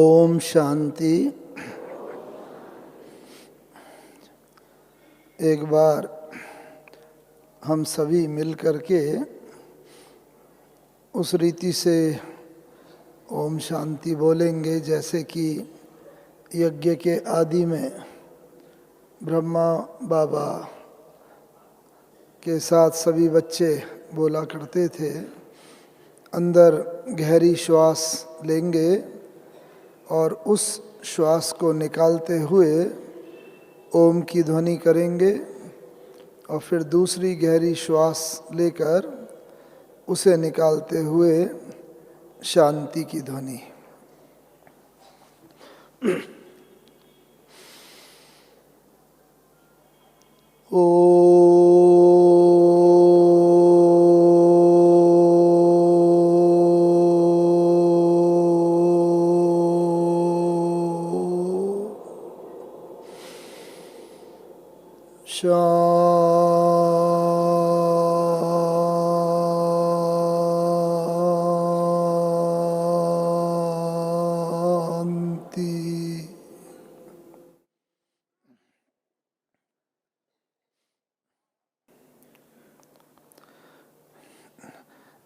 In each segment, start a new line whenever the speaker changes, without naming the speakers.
ओम शांति। एक बार हम सभी मिल करके उस रीति से ओम शांति बोलेंगे जैसे कि यज्ञ के आदि में ब्रह्मा बाबा के साथ सभी बच्चे बोला करते थे। अंदर गहरी श्वास लेंगे और उस श्वास को निकालते हुए ओम की ध्वनि करेंगे और फिर दूसरी गहरी श्वास लेकर उसे निकालते हुए शांति की ध्वनि।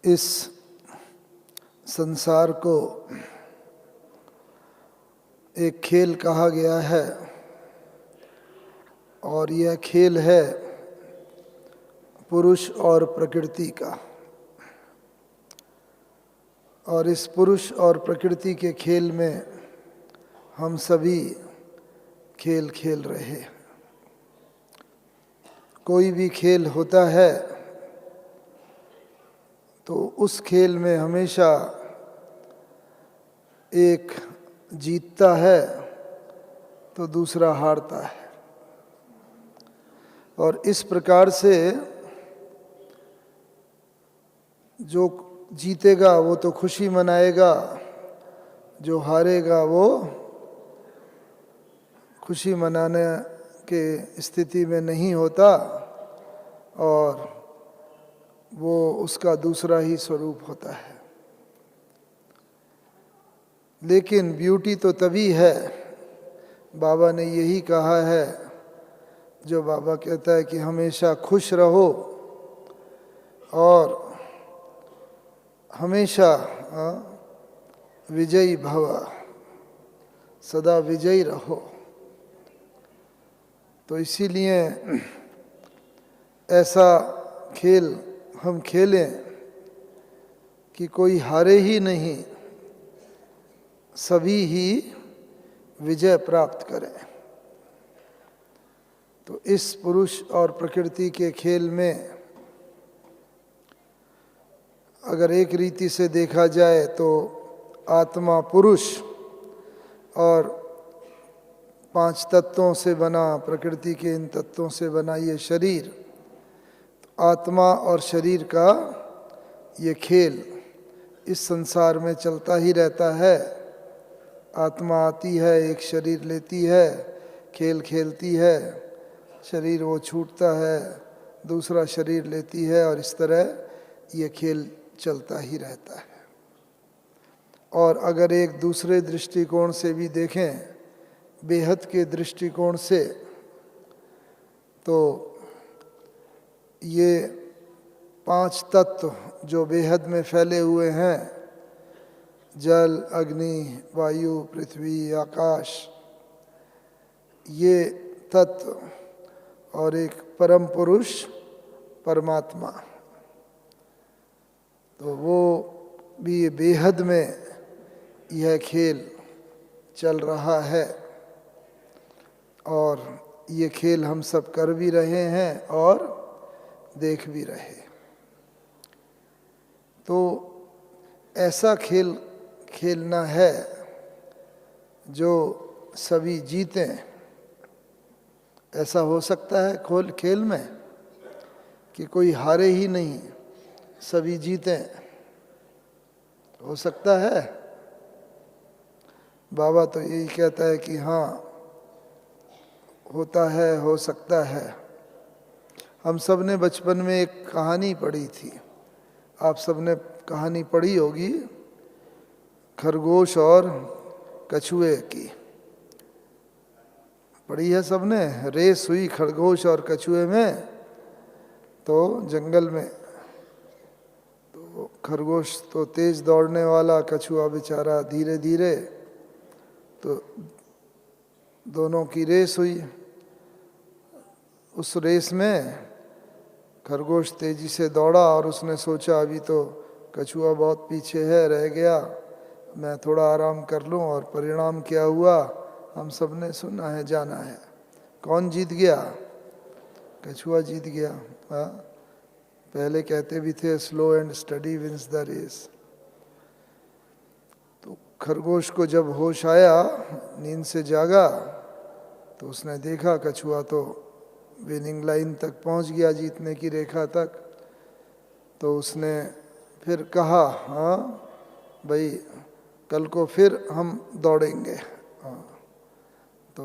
इस संसार को एक खेल कहा गया है और यह खेल है पुरुष और प्रकृति का। और इस पुरुष और प्रकृति के खेल में हम सभी खेल खेल रहे हैं। कोई भी खेल होता है तो उस खेल में हमेशा एक जीतता है तो दूसरा हारता है। और इस प्रकार से जो जीतेगा वो तो खुशी मनाएगा, जो हारेगा वो खुशी मनाने के स्थिति में नहीं होता और वो उसका दूसरा ही स्वरूप होता है। लेकिन ब्यूटी तो तभी है, बाबा ने यही कहा है, जो बाबा कहता है कि हमेशा खुश रहो और हमेशा विजयी भव, सदा विजयी रहो। तो इसीलिए ऐसा खेल हम खेलें कि कोई हारे ही नहीं, सभी ही विजय प्राप्त करें। तो इस पुरुष और प्रकृति के खेल में अगर एक रीति से देखा जाए तो आत्मा पुरुष और 5 तत्वों से बना, प्रकृति के इन तत्वों से बना ये शरीर, आत्मा और शरीर का ये खेल इस संसार में चलता ही रहता है। आत्मा आती है, एक शरीर लेती है, खेल खेलती है, शरीर वो छूटता है, दूसरा शरीर लेती है और इस तरह ये खेल चलता ही रहता है। और अगर एक दूसरे दृष्टिकोण से भी देखें, बेहद के दृष्टिकोण से, तो ये 5 तत्व जो बेहद में फैले हुए हैं, जल, अग्नि, वायु, पृथ्वी, आकाश, ये तत्व और एक परम पुरुष परमात्मा, तो वो भी बेहद में यह खेल चल रहा है। और ये खेल हम सब कर भी रहे हैं और देख भी रहे। तो ऐसा खेल खेलना है जो सभी जीतें। ऐसा हो सकता है खेल में कि कोई हारे ही नहीं, सभी जीतें? हो सकता है? बाबा तो यही कहता है कि हाँ होता है, हो सकता है। हम सब ने बचपन में एक कहानी पढ़ी थी, आप सब ने कहानी पढ़ी होगी, खरगोश और कछुए की। पढ़ी है सबने, रेस हुई खरगोश और कछुए में। तो जंगल में तो खरगोश तो तेज दौड़ने वाला, कछुआ बेचारा धीरे धीरे। तो दोनों की रेस हुई। उस रेस में खरगोश तेजी से दौड़ा और उसने सोचा अभी तो कछुआ बहुत पीछे है, रह गया, मैं थोड़ा आराम कर लूं। और परिणाम क्या हुआ हम सब ने सुना है, जाना है। कौन जीत गया? कछुआ जीत गया। हाँ, पहले कहते भी थे slow and steady wins the race. तो खरगोश को जब होश आया, नींद से जागा, तो उसने देखा कछुआ तो विनिंग लाइन तक पहुंच गया, जीतने की रेखा तक। तो उसने फिर कहा, हाँ भाई कल को फिर हम दौड़ेंगे, हाँ तो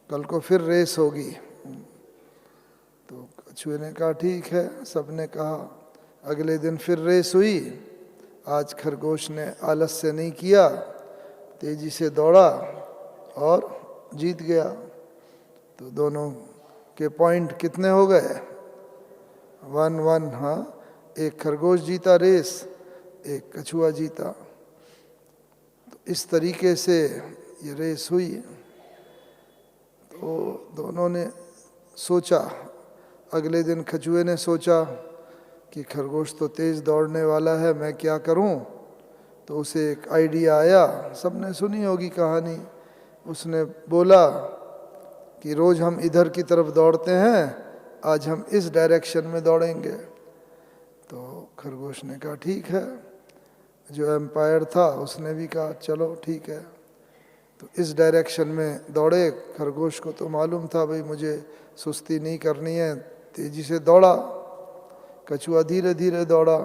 कल को फिर रेस होगी। तो कछुए ने कहा ठीक है। सबने कहा। अगले दिन फिर रेस हुई। आज खरगोश ने आलस्य नहीं किया, तेजी से दौड़ा और जीत गया। तो दोनों के पॉइंट कितने हो गए? 1-1। हाँ, एक खरगोश जीता रेस, एक कछुआ जीता। तो इस तरीके से ये रेस हुई। तो दोनों ने सोचा, अगले दिन कछुए ने सोचा कि खरगोश तो तेज दौड़ने वाला है, मैं क्या करूं। तो उसे एक आइडिया आया, सबने सुनी होगी कहानी। उसने बोला कि रोज हम इधर की तरफ दौड़ते हैं, आज हम इस डायरेक्शन में दौड़ेंगे। तो खरगोश ने कहा ठीक है। जो एम्पायर था उसने भी कहा चलो ठीक है। तो इस डायरेक्शन में दौड़े। खरगोश को तो मालूम था भाई मुझे सुस्ती नहीं करनी है, तेजी से दौड़ा। कछुआ धीरे धीरे दौड़ा।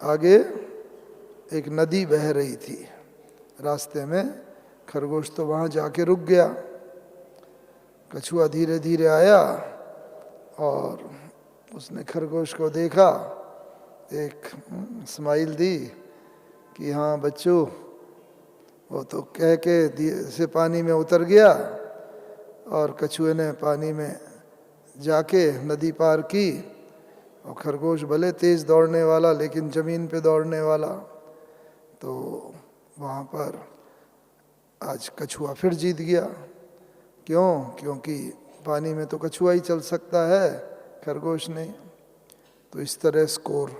आगे एक नदी बह रही थी रास्ते में, खरगोश तो वहाँ जाके रुक गया। कछुआ धीरे धीरे आया और उसने खरगोश को देखा, एक स्माइल दी कि हाँ बच्चों। वो तो कह के से पानी में उतर गया और कछुए ने पानी में जाके नदी पार की। और खरगोश भले तेज दौड़ने वाला लेकिन ज़मीन पे दौड़ने वाला। तो वहाँ पर आज कछुआ फिर जीत गया। क्यों? क्योंकि पानी में तो कछुआ ही चल सकता है, खरगोश नहीं। तो इस तरह स्कोर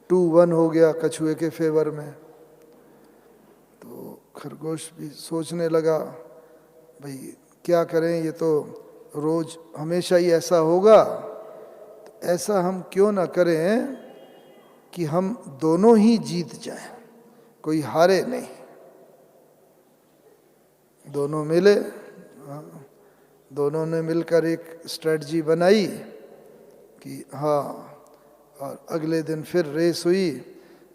2-1 हो गया कछुए के फेवर में। तो खरगोश भी सोचने लगा भाई क्या करें, ये तो रोज हमेशा ही ऐसा होगा। तो ऐसा हम क्यों ना करें कि हम दोनों ही जीत जाएं, कोई हारे नहीं, दोनों मिले। दोनों ने मिलकर एक स्ट्रेटजी बनाई कि हाँ। और अगले दिन फिर रेस हुई।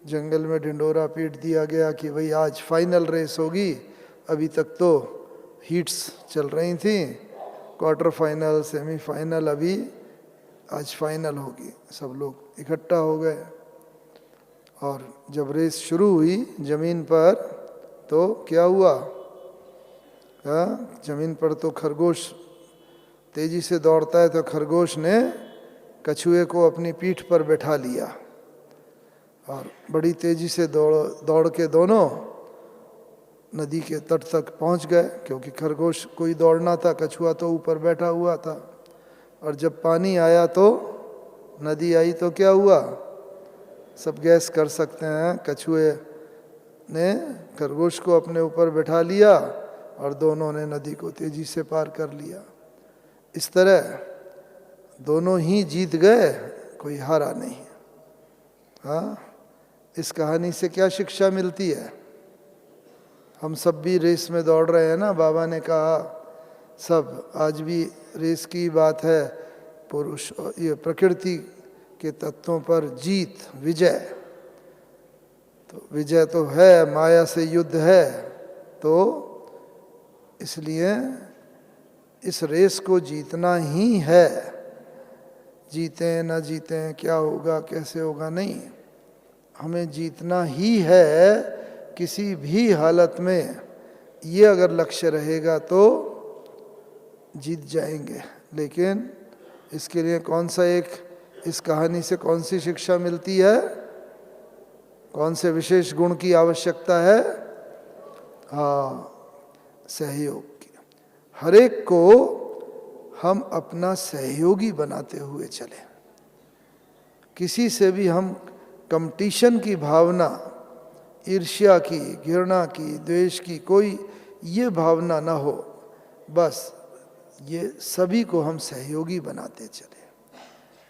जंगल में ढिंडोरा पीट दिया गया कि भाई आज फाइनल रेस होगी। अभी तक तो हीट्स चल रही थी, क्वार्टर फाइनल, सेमीफाइनल, अभी आज फाइनल होगी। सब लोग इकट्ठा हो गए। और जब रेस शुरू हुई ज़मीन पर, तो क्या हुआ? ज़मीन पर तो खरगोश तेजी से दौड़ता है, तो खरगोश ने कछुए को अपनी पीठ पर बैठा लिया और बड़ी तेजी से दौड़ के दोनों नदी के तट तक पहुंच गए। क्योंकि खरगोश को ही दौड़ना था, कछुआ तो ऊपर बैठा हुआ था। और जब पानी आया तो, नदी आई तो क्या हुआ? सब गैस कर सकते हैं, कछुए ने खरगोश को अपने ऊपर बैठा लिया और दोनों ने नदी को तेजी से पार कर लिया। इस तरह दोनों ही जीत गए, कोई हारा नहीं। हाँ, इस कहानी से क्या शिक्षा मिलती है? हम सब भी रेस में दौड़ रहे हैं ना। बाबा ने कहा सब, आज भी रेस की बात है। पुरुष ये प्रकृति के तत्वों पर जीत, विजय। तो विजय तो है, माया से युद्ध है। तो इसलिए इस रेस को जीतना ही है। जीतें न जीतें, क्या होगा कैसे होगा, नहीं, हमें जीतना ही है। किसी भी हालत में ये अगर लक्ष्य रहेगा तो जीत जाएंगे। लेकिन इसके लिए कौन सा एक, इस कहानी से कौन सी शिक्षा मिलती है, कौन से विशेष गुण की आवश्यकता है? हाँ, सहयोग की। हर एक को हम अपना सहयोगी बनाते हुए चले। किसी से भी हम कंपटीशन की भावना, ईर्ष्या की, घृणा की, द्वेष की, कोई ये भावना ना हो। बस ये सभी को हम सहयोगी बनाते चले।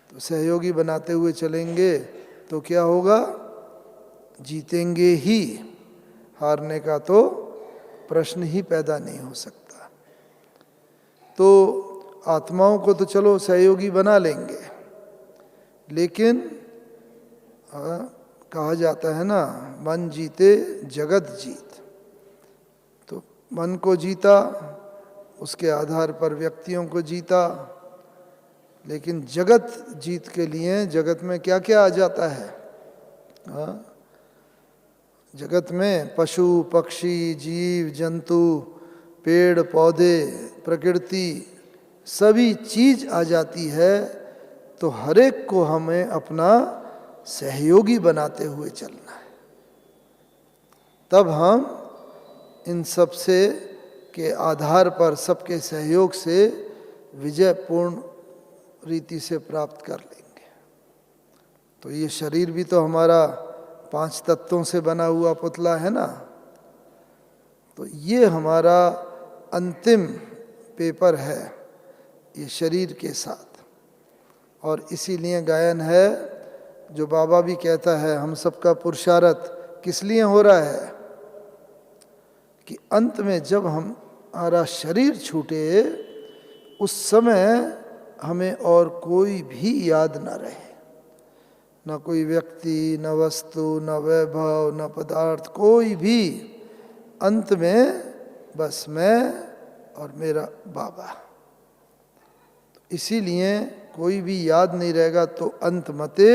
तो सहयोगी बनाते हुए चलेंगे तो क्या होगा? जीतेंगे ही। हारने का तो प्रश्न ही पैदा नहीं हो सकता। तो आत्माओं को तो चलो सहयोगी बना लेंगे, लेकिन कहा जाता है ना, मन जीते जगत जीत। तो मन को जीता, उसके आधार पर व्यक्तियों को जीता, लेकिन जगत जीत के लिए जगत में क्या क्या आ जाता है? जगत में पशु पक्षी, जीव जंतु, पेड़ पौधे, प्रकृति, सभी चीज आ जाती है। तो हर एक को हमें अपना सहयोगी बनाते हुए चलना है। तब हम इन सब से के आधार पर, सबके सहयोग से विजय पूर्ण रीति से प्राप्त कर लेंगे। तो ये शरीर भी तो हमारा 5 तत्वों से बना हुआ पुतला है ना। तो ये हमारा अंतिम पेपर है, ये शरीर के साथ। और इसीलिए गायन है जो बाबा भी कहता है, हम सबका पुरुषार्थ किस लिए हो रहा है कि अंत में जब हमारा शरीर छूटे, उस समय हमें और कोई भी याद न रहे, न कोई व्यक्ति, न वस्तु, न वैभव, न पदार्थ, कोई भी। अंत में बस मैं और मेरा बाबा। इसीलिए कोई भी याद नहीं रहेगा तो अंत मते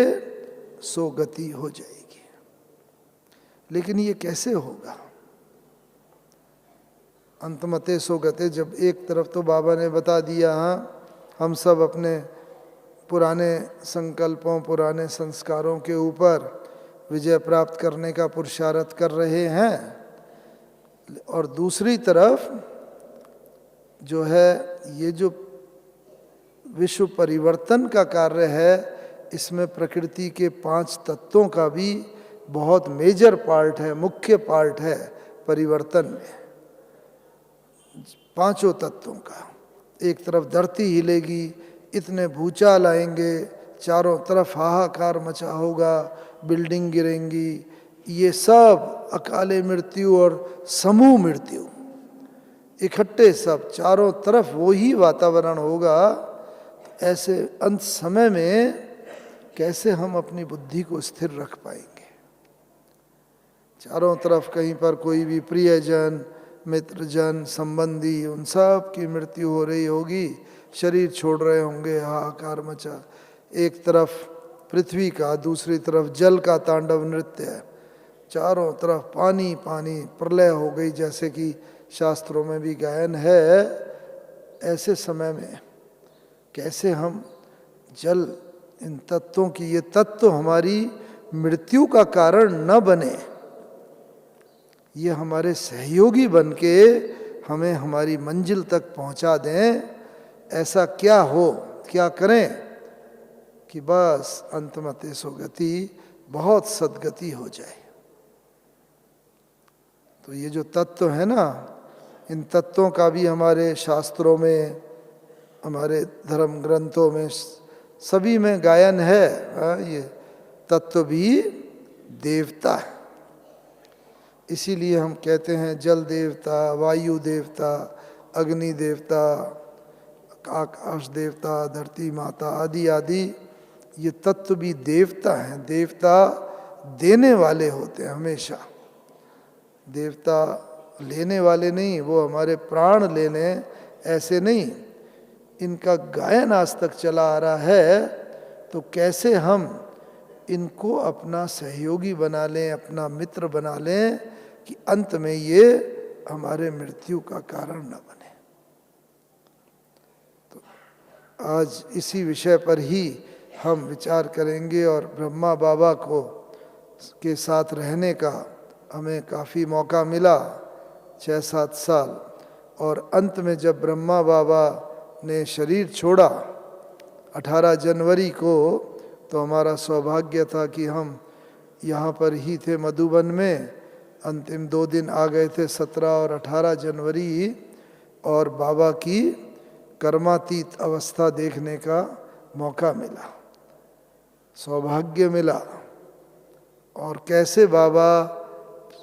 सो गति हो जाएगी। लेकिन ये कैसे होगा अंत मते सो गति? जब एक तरफ तो बाबा ने बता दिया, हाँ हम सब अपने पुराने संकल्पों, पुराने संस्कारों के ऊपर विजय प्राप्त करने का पुरुषार्थ कर रहे हैं, और दूसरी तरफ जो है ये जो विश्व परिवर्तन का कार्य है, इसमें प्रकृति के 5 तत्वों का भी बहुत मेजर पार्ट है, मुख्य पार्ट है परिवर्तन में। 5 तत्वों का। एक तरफ धरती हिलेगी, इतने भूचाल आएंगे, चारों तरफ हाहाकार मचा होगा, बिल्डिंग गिरेंगी, ये सब अकाले मृत्यु और समूह मृत्यु इकट्ठे, सब चारों तरफ वो ही वातावरण होगा। ऐसे अंत समय में कैसे हम अपनी बुद्धि को स्थिर रख पाएंगे? चारों तरफ कहीं पर कोई भी प्रियजन, मित्रजन, संबंधी, उन सब की मृत्यु हो रही होगी, शरीर छोड़ रहे होंगे, हाहाकार मचा। एक तरफ पृथ्वी का, दूसरी तरफ जल का तांडव नृत्य है, चारों तरफ पानी पानी, प्रलय हो गई, जैसे कि शास्त्रों में भी गायन है। ऐसे समय में कैसे हम जल, इन तत्वों की, ये तत्व हमारी मृत्यु का कारण न बने, ये हमारे सहयोगी बन के हमें हमारी मंजिल तक पहुंचा दें। ऐसा क्या हो, क्या करें कि बस अंतमते सो गति, बहुत सद्गति हो जाए। तो ये जो तत्व है ना, इन तत्वों का भी हमारे शास्त्रों में, हमारे धर्म ग्रंथों में, सभी में गायन है। ये तत्व भी देवता है। इसीलिए हम कहते हैं जल देवता, वायु देवता, अग्नि देवता, आकाश देवता, धरती माता आदि आदि, ये तत्व भी देवता हैं। देवता देने वाले होते हैं हमेशा, देवता लेने वाले नहीं। वो हमारे प्राण लेने ऐसे नहीं। इनका गायन आज तक चला आ रहा है, तो कैसे हम इनको अपना सहयोगी बना लें, अपना मित्र बना लें, कि अंत में ये हमारे मृत्यु का कारण न बने। तो आज इसी विषय पर ही हम विचार करेंगे और ब्रह्मा बाबा को के साथ रहने का हमें काफ़ी मौका मिला 6-7 साल। और अंत में जब ब्रह्मा बाबा ने शरीर छोड़ा 18 जनवरी को, तो हमारा सौभाग्य था कि हम यहाँ पर ही थे मधुबन में। अंतिम 2 दिन आ गए थे 17 और 18 जनवरी, और बाबा की कर्मातीत अवस्था देखने का मौका मिला, सौभाग्य मिला। और कैसे बाबा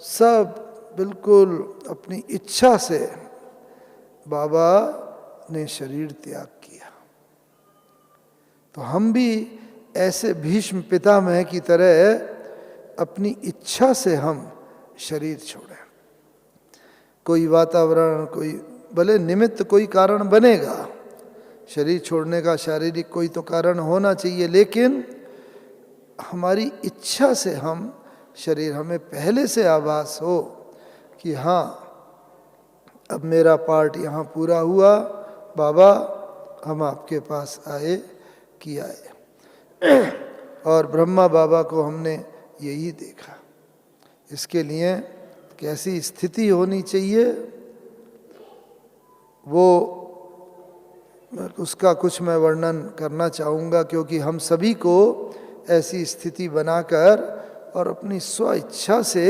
सब बिल्कुल अपनी इच्छा से बाबा ने शरीर त्याग किया। तो हम भी ऐसे भीष्म पितामह की तरह अपनी इच्छा से हम शरीर छोड़ें। कोई वातावरण, कोई भले निमित्त, कोई कारण बनेगा शरीर छोड़ने का, शारीरिक कोई तो कारण होना चाहिए, लेकिन हमारी इच्छा से हम शरीर, हमें पहले से आभास हो कि हाँ अब मेरा पार्ट यहाँ पूरा हुआ, बाबा हम आपके पास आए कि आए। और ब्रह्मा बाबा को हमने यही देखा। इसके लिए कैसी स्थिति होनी चाहिए, वो उसका कुछ मैं वर्णन करना चाहूँगा, क्योंकि हम सभी को ऐसी स्थिति बनाकर और अपनी स्व इच्छा से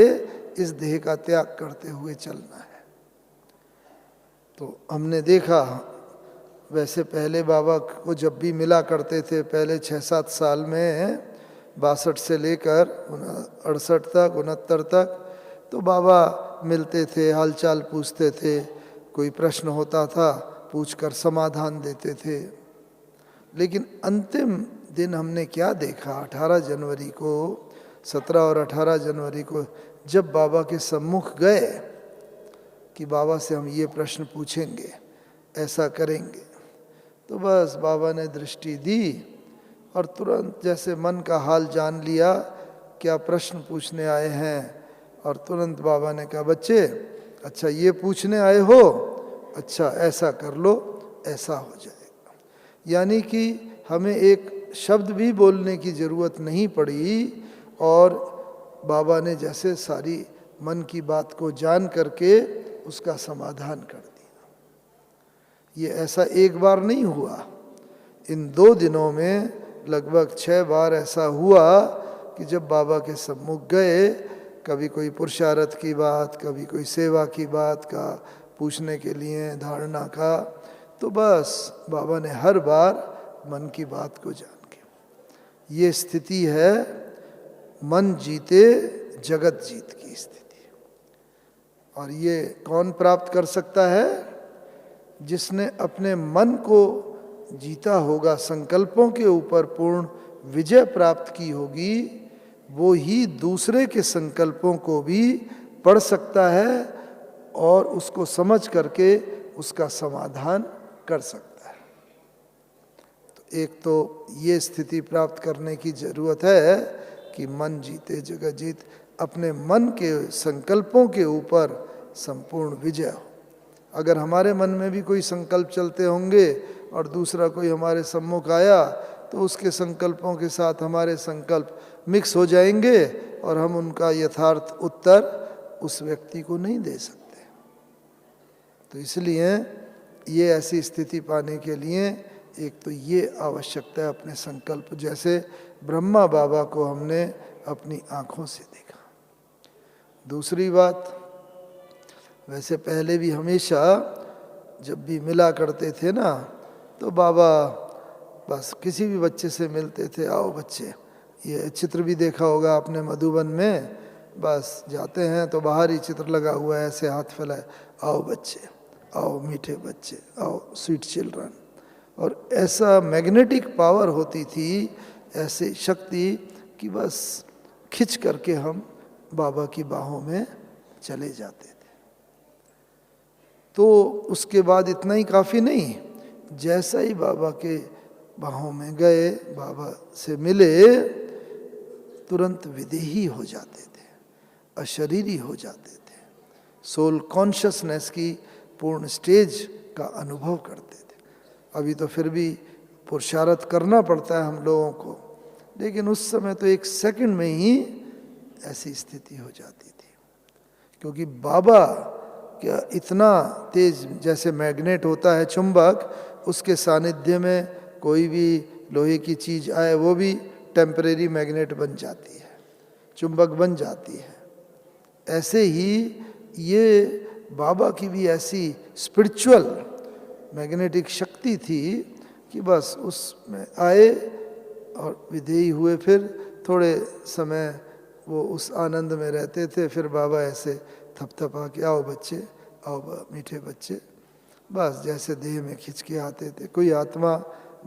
इस देह का त्याग करते हुए चलना है। तो हमने देखा, वैसे पहले बाबा को जब भी मिला करते थे, पहले 6-7 साल में 62 से लेकर 68 तक 69 तक, तो बाबा मिलते थे, हालचाल पूछते थे, कोई प्रश्न होता था पूछकर समाधान देते थे। लेकिन अंतिम दिन हमने क्या देखा, 18 जनवरी को, 17 और 18 जनवरी को जब बाबा के सम्मुख गए कि बाबा से हम ये प्रश्न पूछेंगे, ऐसा करेंगे, तो बस बाबा ने दृष्टि दी और तुरंत जैसे मन का हाल जान लिया, क्या प्रश्न पूछने आए हैं। और तुरंत बाबा ने कहा, बच्चे अच्छा ये पूछने आए हो, अच्छा ऐसा कर लो, ऐसा हो जाएगा। यानी कि हमें एक शब्द भी बोलने की ज़रूरत नहीं पड़ी, और बाबा ने जैसे सारी मन की बात को जान करके उसका समाधान कर दिया। ये ऐसा एक बार नहीं हुआ, इन 2 दिनों में लगभग 6 बार ऐसा हुआ कि जब बाबा के सम्मुख गए, कभी कोई पुरुषार्थ की बात, कभी कोई सेवा की बात का पूछने के लिए, धारणा का, तो बस बाबा ने हर बार मन की बात को जान के, ये स्थिति है मन जीते जगत जीत की स्थिति। और ये कौन प्राप्त कर सकता है? जिसने अपने मन को जीता होगा, संकल्पों के ऊपर पूर्ण विजय प्राप्त की होगी, वो ही दूसरे के संकल्पों को भी पढ़ सकता है और उसको समझ करके उसका समाधान कर सकता है। तो एक तो ये स्थिति प्राप्त करने की जरूरत है कि मन जीते जगत जीत, अपने मन के संकल्पों के ऊपर संपूर्ण विजय हो। अगर हमारे मन में भी कोई संकल्प चलते होंगे और दूसरा कोई हमारे सम्मुख आया, तो उसके संकल्पों के साथ हमारे संकल्प मिक्स हो जाएंगे और हम उनका यथार्थ उत्तर उस व्यक्ति को नहीं दे सकते। तो इसलिए ये ऐसी स्थिति पाने के लिए एक तो ये आवश्यकता है अपने संकल्प, जैसे ब्रह्मा बाबा को हमने अपनी आँखों से देखा। दूसरी बात, वैसे पहले भी हमेशा जब भी मिला करते थे ना, तो बाबा बस किसी भी बच्चे से मिलते थे, आओ बच्चे, ये चित्र भी देखा होगा आपने मधुबन में, बस जाते हैं तो बाहर ही चित्र लगा हुआ है, ऐसे हाथ फैलाए, आओ बच्चे, आओ मीठे बच्चे, आओ स्वीट चिल्ड्रन। और ऐसा मैग्नेटिक पावर होती थी, ऐसी शक्ति कि बस खिंच करके हम बाबा की बाहों में चले जाते थे। तो उसके बाद इतना ही काफ़ी नहीं, जैसा ही बाबा के बाहों में गए, बाबा से मिले, तुरंत विदेही हो जाते थे, अशरीरी हो जाते थे। सोल कॉन्शसनेस की पूर्ण स्टेज का अनुभव करते थे। अभी तो फिर भी पुरुषार्थ करना पड़ता है हम लोगों को, लेकिन उस समय तो एक सेकंड में ही ऐसी स्थिति हो जाती थी, क्योंकि बाबा क्या इतना तेज, जैसे मैग्नेट होता है चुंबक, उसके सानिध्य में कोई भी लोहे की चीज आए वो भी टेम्परेरी मैग्नेट बन जाती है, चुंबक बन जाती है। ऐसे ही ये बाबा की भी ऐसी स्पिरिचुअल मैग्नेटिक शक्ति थी कि बस उसमें आए और विधेयी हुए, फिर थोड़े समय वो उस आनंद में रहते थे, फिर बाबा ऐसे थपथपा के आओ बच्चे, आओ मीठे बच्चे, बस जैसे देह में खिंच के आते थे। कोई आत्मा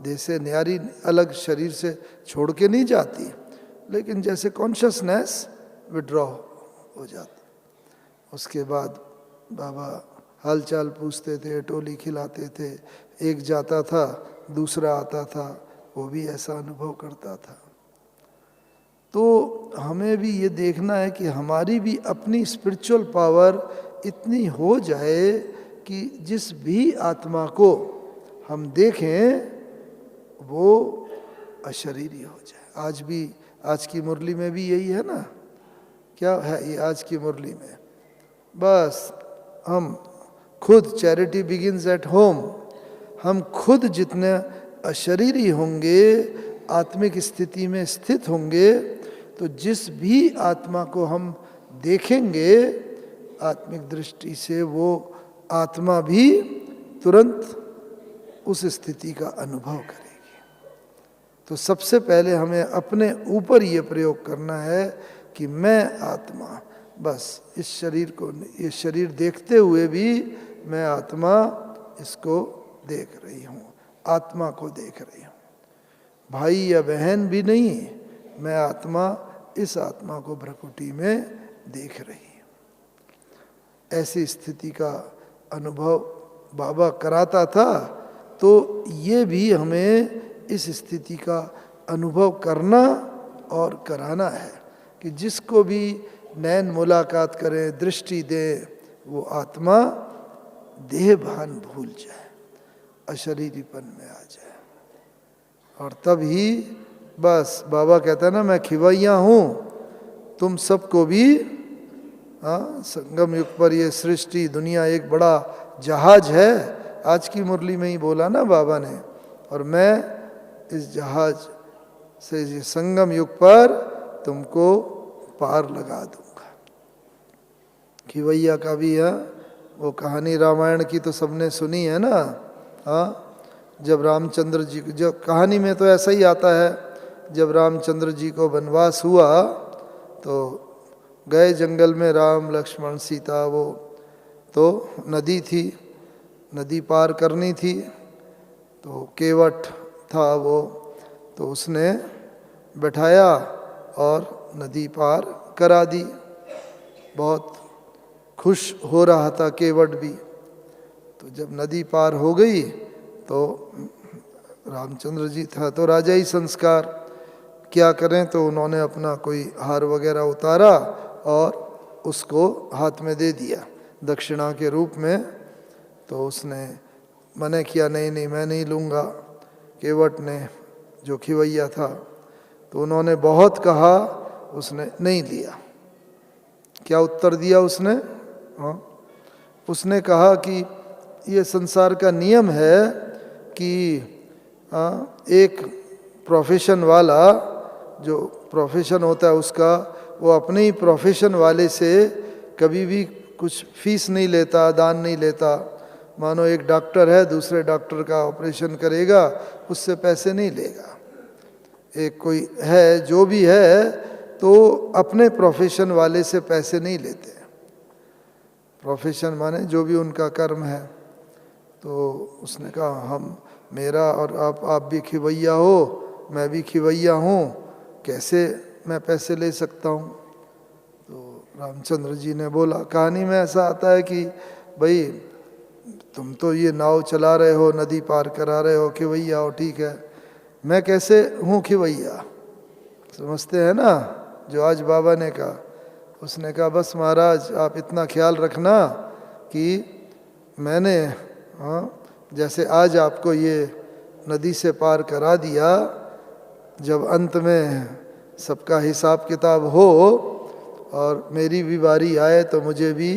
देह से न्यारी अलग शरीर से छोड़ के नहीं जाती, लेकिन जैसे कॉन्शसनेस विड्रॉ हो जाती। उसके बाद बाबा हालचाल पूछते थे, टोली खिलाते थे, एक जाता था दूसरा आता था, वो भी ऐसा अनुभव करता था। तो हमें भी ये देखना है कि हमारी भी अपनी स्पिरिचुअल पावर इतनी हो जाए कि जिस भी आत्मा को हम देखें वो अशरीरी हो जाए। आज भी, आज की मुरली में भी यही है ना, क्या है ये आज की मुरली में? बस हम खुद, चैरिटी बिगिंस एट होम, हम खुद जितने अशरीरी होंगे, आत्मिक स्थिति में स्थित होंगे, तो जिस भी आत्मा को हम देखेंगे आत्मिक दृष्टि से, वो आत्मा भी तुरंत उस स्थिति का अनुभव करेगी। तो सबसे पहले हमें अपने ऊपर ये प्रयोग करना है कि मैं आत्मा, बस इस शरीर को, ये शरीर देखते हुए भी मैं आत्मा इसको देख रही हूँ, आत्मा को देख रही हूँ, भाई या बहन भी नहीं, मैं आत्मा इस आत्मा को भ्रकुटी में देख रही हूँ। ऐसी स्थिति का अनुभव बाबा कराता था, तो ये भी हमें इस स्थिति का अनुभव करना और कराना है कि जिसको भी नैन मुलाकात करें, दृष्टि दें, वो आत्मा देह भान भूल जाए, अशरीरीपन में आ जाए। और तब ही बस बाबा कहता है ना, मैं खिवैया हूँ, तुम सबको भी, संगम युग पर ये सृष्टि दुनिया एक बड़ा जहाज है, आज की मुरली में ही बोला ना बाबा ने, और मैं इस जहाज से ये संगम युग पर तुमको पार लगा दूंगा। खिवैया का भी है वो कहानी, रामायण की तो सबने सुनी है ना। हाँ, जब रामचंद्र जी, जब कहानी में तो ऐसा ही आता है, जब रामचंद्र जी को वनवास हुआ तो गए जंगल में, राम लक्ष्मण सीता, वो तो नदी थी, नदी पार करनी थी, तो केवट था वो, तो उसने बैठाया और नदी पार करा दी। बहुत खुश हो रहा था केवट भी। तो जब नदी पार हो गई तो रामचंद्र जी था तो राजा ही संस्कार, क्या करें, तो उन्होंने अपना कोई हार वगैरह उतारा और उसको हाथ में दे दिया दक्षिणा के रूप में। तो उसने मना किया, नहीं नहीं मैं नहीं लूँगा, केवट ने, जो खिवैया था। तो उन्होंने बहुत कहा, उसने नहीं लिया। क्या उत्तर दिया उसने? हाँ, उसने कहा कि ये संसार का नियम है कि एक प्रोफेशन वाला, जो प्रोफेशन होता है उसका, वो अपने ही प्रोफेशन वाले से कभी भी कुछ फीस नहीं लेता, दान नहीं लेता। मानो एक डॉक्टर है, दूसरे डॉक्टर का ऑपरेशन करेगा, उससे पैसे नहीं लेगा। एक कोई है, जो भी है, तो अपने प्रोफेशन वाले से पैसे नहीं लेते। प्रोफेशन माने जो भी उनका कर्म है। तो उसने कहा, हम, मेरा और आप भी खिवैया हो, मैं भी खिवैया हूँ, कैसे मैं पैसे ले सकता हूँ? तो रामचंद्र जी ने बोला, कहानी में ऐसा आता है कि भाई तुम तो ये नाव चला रहे हो, नदी पार करा रहे हो, खिवैया हो, ठीक है, मैं कैसे हूँ खिवैया? समझते हैं ना, जो आज बाबा ने कहा, उसने कहा बस महाराज आप इतना ख्याल रखना कि मैंने जैसे आज आपको ये नदी से पार करा दिया, जब अंत में सबका हिसाब किताब हो और मेरी भी बारी आए तो मुझे भी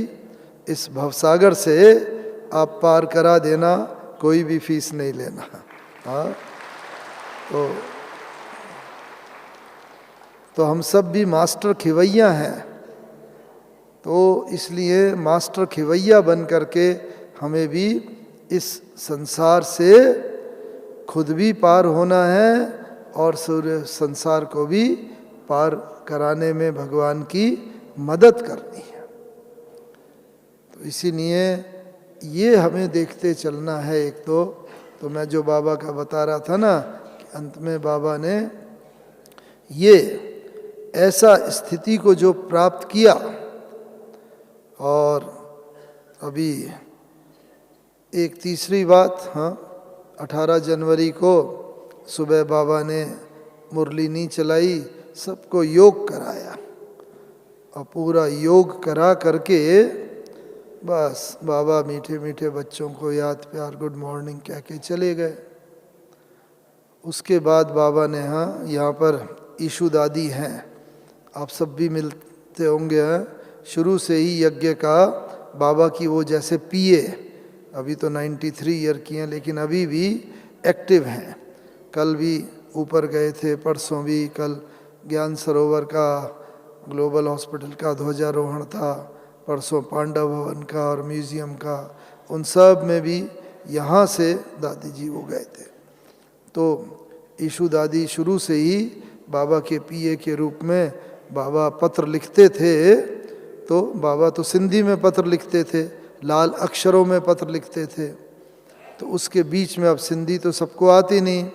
इस भवसागर से आप पार करा देना, कोई भी फीस नहीं लेना। हाँ, तो हम सब भी मास्टर खिवैया हैं, तो इसलिए मास्टर खिवैया बन करके हमें भी इस संसार से खुद भी पार होना है और सूर्य संसार को भी पार कराने में भगवान की मदद करनी है। तो इसीलिए ये हमें देखते चलना है। एक तो मैं जो बाबा का बता रहा था ना कि अंत में बाबा ने ये ऐसा स्थिति को जो प्राप्त किया, और अभी एक तीसरी बात, 18 जनवरी को सुबह बाबा ने मुरली नहीं चलाई, सबको योग कराया और पूरा योग करा करके बस बाबा मीठे मीठे बच्चों को याद प्यार गुड मॉर्निंग कह के चले गए। उसके बाद बाबा ने यहाँ पर ईशु दादी हैं, आप सब भी मिलते होंगे, शुरू से ही यज्ञ का बाबा की वो जैसे पीए, अभी तो 93 ईयर की हैं लेकिन अभी भी एक्टिव हैं। कल भी ऊपर गए थे, परसों भी, कल ज्ञान सरोवर का ग्लोबल हॉस्पिटल का ध्वजारोहण था, परसों पांडव भवन का और म्यूज़ियम का, उन सब में भी यहाँ से दादी जी वो गए थे। तो ईशु दादी शुरू से ही बाबा के पीए के रूप में बाबा पत्र लिखते थे, तो बाबा तो सिंधी में पत्र लिखते थे, लाल अक्षरों में पत्र लिखते थे। तो उसके बीच में अब सिंधी तो सबको आती नहीं,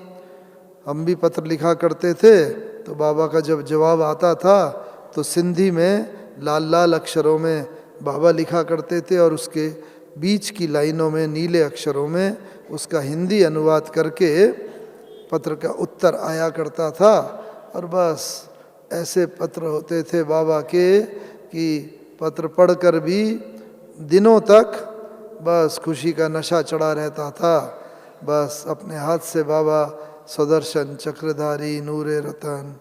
हम भी पत्र लिखा करते थे, तो बाबा का जब जवाब आता था तो सिंधी में लाल लाल अक्षरों में बाबा लिखा करते थे और उसके बीच की लाइनों में नीले अक्षरों में उसका हिंदी अनुवाद करके पत्र का उत्तर आया करता था। और बस ऐसे पत्र होते थे बाबा के कि पत्र पढ़कर भी दिनों तक बस खुशी का नशा चढ़ा रहता था। बस अपने हाथ से बाबा सुदर्शन चक्रधारी नूरे रतन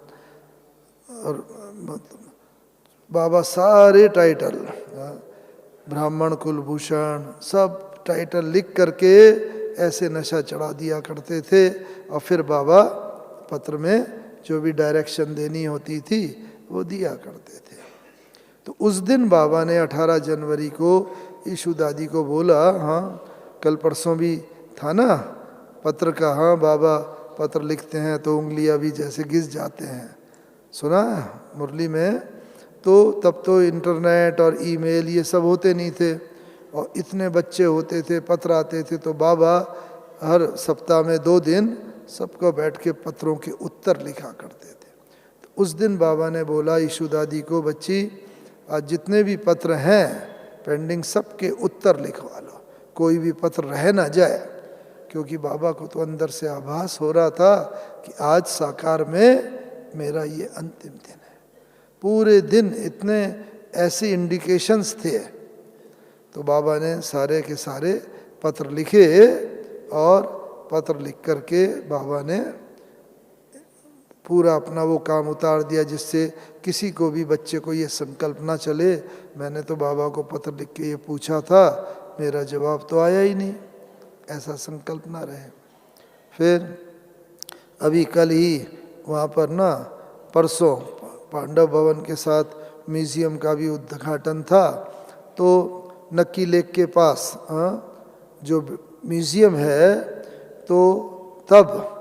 और बाबा सारे टाइटल, ब्राह्मण कुलभूषण, सब टाइटल लिख करके ऐसे नशा चढ़ा दिया करते थे। और फिर बाबा पत्र में जो भी डायरेक्शन देनी होती थी वो दिया करते थे। तो उस दिन बाबा ने 18 जनवरी को ईशु दादी को बोला, कल परसों भी था ना पत्र का, बाबा पत्र लिखते हैं तो उंगलियां भी जैसे घिस जाते हैं, सुना मुरली में। तो तब तो इंटरनेट और ईमेल ये सब होते नहीं थे और इतने बच्चे होते थे, पत्र आते थे, तो बाबा हर सप्ताह में 2 दिन सबको बैठ के पत्रों के उत्तर लिखा करते थे। तो उस दिन बाबा ने बोला ईशु दादी को, बच्ची आज जितने भी पत्र हैं पेंडिंग सबके उत्तर लिखवा लो, कोई भी पत्र रह ना जाए। क्योंकि बाबा को तो अंदर से आभास हो रहा था कि आज साकार में मेरा ये अंतिम दिन है। पूरे दिन इतने ऐसे इंडिकेशंस थे, तो बाबा ने सारे के सारे पत्र लिखे और पत्र लिख करके बाबा ने पूरा अपना वो काम उतार दिया जिससे किसी को भी बच्चे को ये संकल्प ना चले, मैंने तो बाबा को पत्र लिख के ये पूछा था, मेरा जवाब तो आया ही नहीं, ऐसा संकल्प ना रहे। फिर अभी कल ही वहाँ पर ना परसों पांडव भवन के साथ म्यूज़ियम का भी उद्घाटन था। तो नक्की लेक के पास जो म्यूज़ियम है, तो तब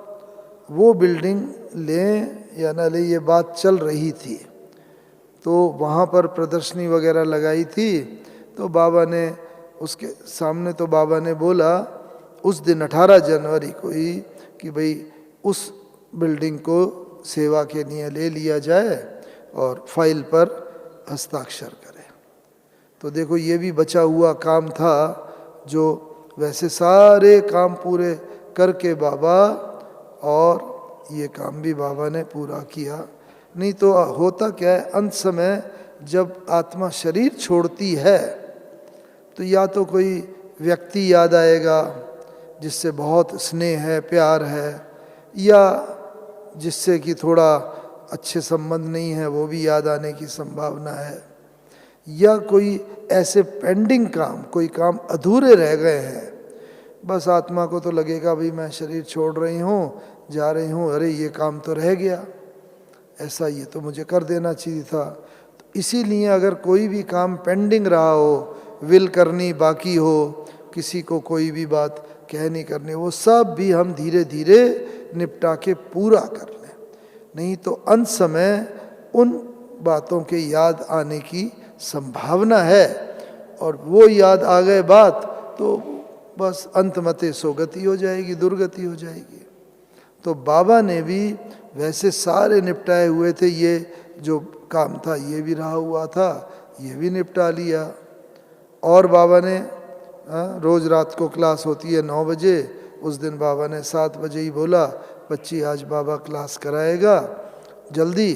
वो बिल्डिंग लें या ना लें ये बात चल रही थी। तो वहाँ पर प्रदर्शनी वगैरह लगाई थी, तो बाबा ने उसके सामने, तो बाबा ने बोला उस दिन 18 जनवरी को ही कि भाई उस बिल्डिंग को सेवा के लिए ले लिया जाए और फाइल पर हस्ताक्षर करें। तो देखो ये भी बचा हुआ काम था, जो वैसे सारे काम पूरे करके बाबा, और ये काम भी बाबा ने पूरा किया। नहीं तो होता क्या है, अंत समय जब आत्मा शरीर छोड़ती है तो या तो कोई व्यक्ति याद आएगा जिससे बहुत स्नेह है, प्यार है, या जिससे कि थोड़ा अच्छे संबंध नहीं है वो भी याद आने की संभावना है, या कोई ऐसे पेंडिंग काम, कोई काम अधूरे रह गए हैं, बस आत्मा को तो लगेगा भाई मैं शरीर छोड़ रही हूँ, जा रही हूँ, अरे ये काम तो रह गया, ऐसा ये तो मुझे कर देना चाहिए था। तो इसीलिए अगर कोई भी काम पेंडिंग रहा हो, विल करनी बाकी हो, किसी को कोई भी बात कह नहीं करनी, वो सब भी हम धीरे धीरे निपटा के पूरा कर लें, नहीं तो अंत समय उन बातों के याद आने की संभावना है, और वो याद आ गए बात तो बस अंतमते सोगति हो जाएगी, दुर्गति हो जाएगी। तो बाबा ने भी वैसे सारे निपटाए हुए थे, ये जो काम था ये भी रहा हुआ था, ये भी निपटा लिया। और बाबा ने रोज़ रात को क्लास होती है 9 बजे, उस दिन बाबा ने 7 बजे ही बोला बच्ची आज बाबा क्लास कराएगा जल्दी।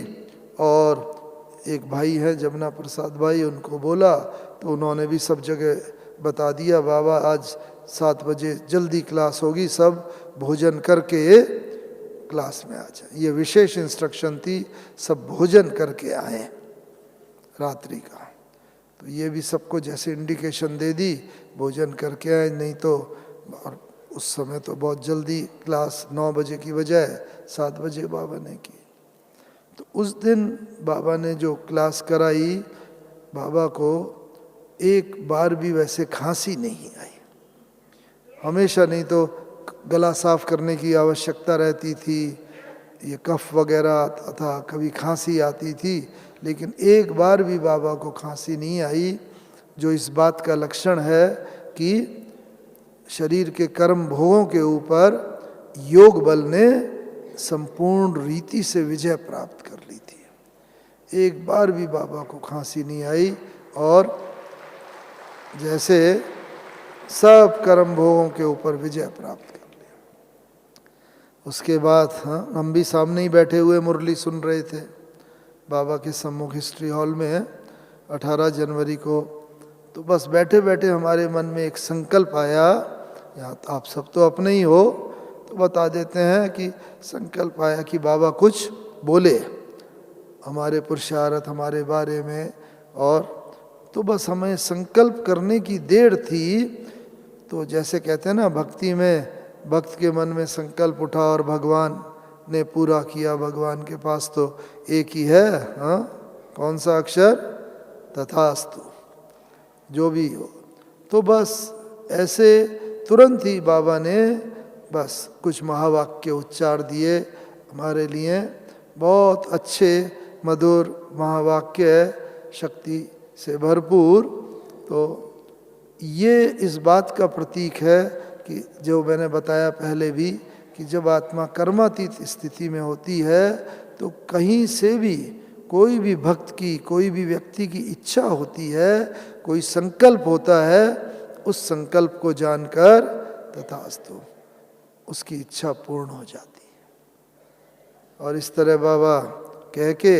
और एक भाई हैं जमुना प्रसाद भाई, उनको बोला तो उन्होंने भी सब जगह बता दिया बाबा आज 7 बजे जल्दी क्लास होगी, सब भोजन करके क्लास में आ जाए। ये विशेष इंस्ट्रक्शन थी, सब भोजन करके आए रात्रि का। तो ये भी सबको जैसे इंडिकेशन दे दी, भोजन करके आए, नहीं तो और उस समय तो बहुत जल्दी क्लास 9 बजे की बजाय 7 बजे बाबा ने की। तो उस दिन बाबा ने जो क्लास कराई, बाबा को एक बार भी वैसे खांसी नहीं आई। हमेशा नहीं तो गला साफ करने की आवश्यकता रहती थी, ये कफ वगैरह आता था, कभी खांसी आती थी, लेकिन एक बार भी बाबा को खांसी नहीं आई, जो इस बात का लक्षण है कि शरीर के कर्म भोगों के ऊपर योग बल ने संपूर्ण रीति से विजय प्राप्त कर ली थी। एक बार भी बाबा को खांसी नहीं आई, और जैसे सब कर्म भोगों के ऊपर विजय प्राप्त कर लिया। उसके बाद हम भी सामने ही बैठे हुए मुरली सुन रहे थे बाबा के सम्मुख हिस्ट्री हॉल में 18 जनवरी को। तो बस बैठे बैठे हमारे मन में एक संकल्प आया, यहाँ आप सब तो अपने ही हो तो बता देते हैं कि संकल्प आया कि बाबा कुछ बोले हमारे पुरुषार्थ, हमारे बारे में। और तो बस हमें संकल्प करने की देर थी। तो जैसे कहते हैं ना भक्ति में, भक्त के मन में संकल्प उठा और भगवान ने पूरा किया। भगवान के पास तो एक ही है, हाँ कौन सा अक्षर, तथास्तु, जो भी हो। तो बस ऐसे तुरंत ही बाबा ने बस कुछ महावाक्य उच्चार दिए, हमारे लिए बहुत अच्छे मधुर महावाक्य, शक्ति से भरपूर। तो ये इस बात का प्रतीक है कि जो मैंने बताया पहले भी, कि जब आत्मा कर्मातीत स्थिति में होती है तो कहीं से भी कोई भी भक्त की, कोई भी व्यक्ति की इच्छा होती है, कोई संकल्प होता है, उस संकल्प को जानकर तथास्तु उसकी इच्छा पूर्ण हो जाती है। और इस तरह बाबा कह के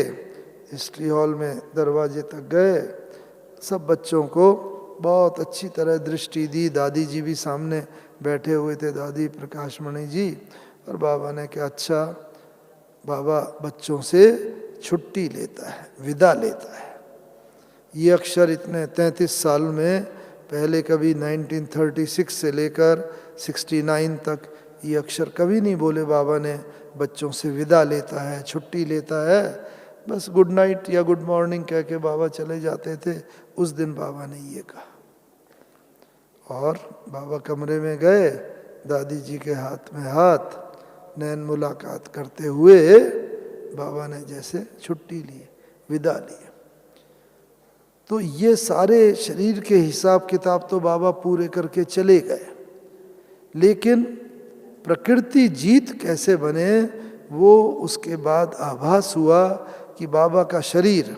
हिस्ट्री हॉल में दरवाजे तक गए, सब बच्चों को बहुत अच्छी तरह दृष्टि दी। दादी जी भी सामने बैठे हुए थे, दादी प्रकाशमणि जी। और बाबा ने कहा अच्छा, बाबा बच्चों से छुट्टी लेता है, विदा लेता है। ये अक्षर इतने 33 साल में पहले कभी 1936 से लेकर 69 तक ये अक्षर कभी नहीं बोले बाबा ने। बच्चों से विदा लेता है, छुट्टी लेता है, बस गुड नाइट या गुड मॉर्निंग कह के बाबा चले जाते थे। उस दिन बाबा ने ये कहा। और बाबा कमरे में गए, दादी जी के हाथ में हाथ, नैन मुलाकात करते हुए बाबा ने जैसे छुट्टी ली, विदा ली। तो ये सारे शरीर के हिसाब किताब तो बाबा पूरे करके चले गए, लेकिन प्रकृति जीत कैसे बने वो उसके बाद आभास हुआ कि बाबा का शरीर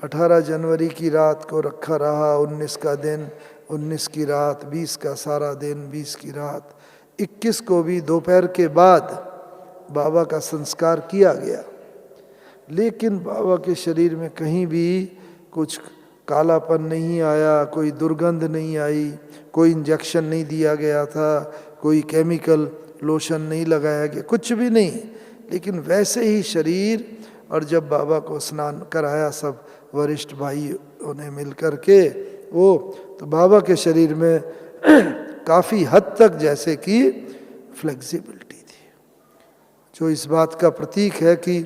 18 जनवरी की रात को रखा रहा, 19 का दिन, 19 की रात, 20 का सारा दिन, 20 की रात, 21 को भी दोपहर के बाद बाबा का संस्कार किया गया। लेकिन बाबा के शरीर में कहीं भी कुछ कालापन नहीं आया, कोई दुर्गंध नहीं आई, कोई इंजेक्शन नहीं दिया गया था, कोई केमिकल लोशन नहीं लगाया गया, कुछ भी नहीं। लेकिन वैसे ही शरीर, और जब बाबा को स्नान कराया सब वरिष्ठ भाइयों ने मिल कर के वो, तो बाबा के शरीर में काफ़ी हद तक जैसे कि फ्लेक्सिबिलिटी थी, जो इस बात का प्रतीक है कि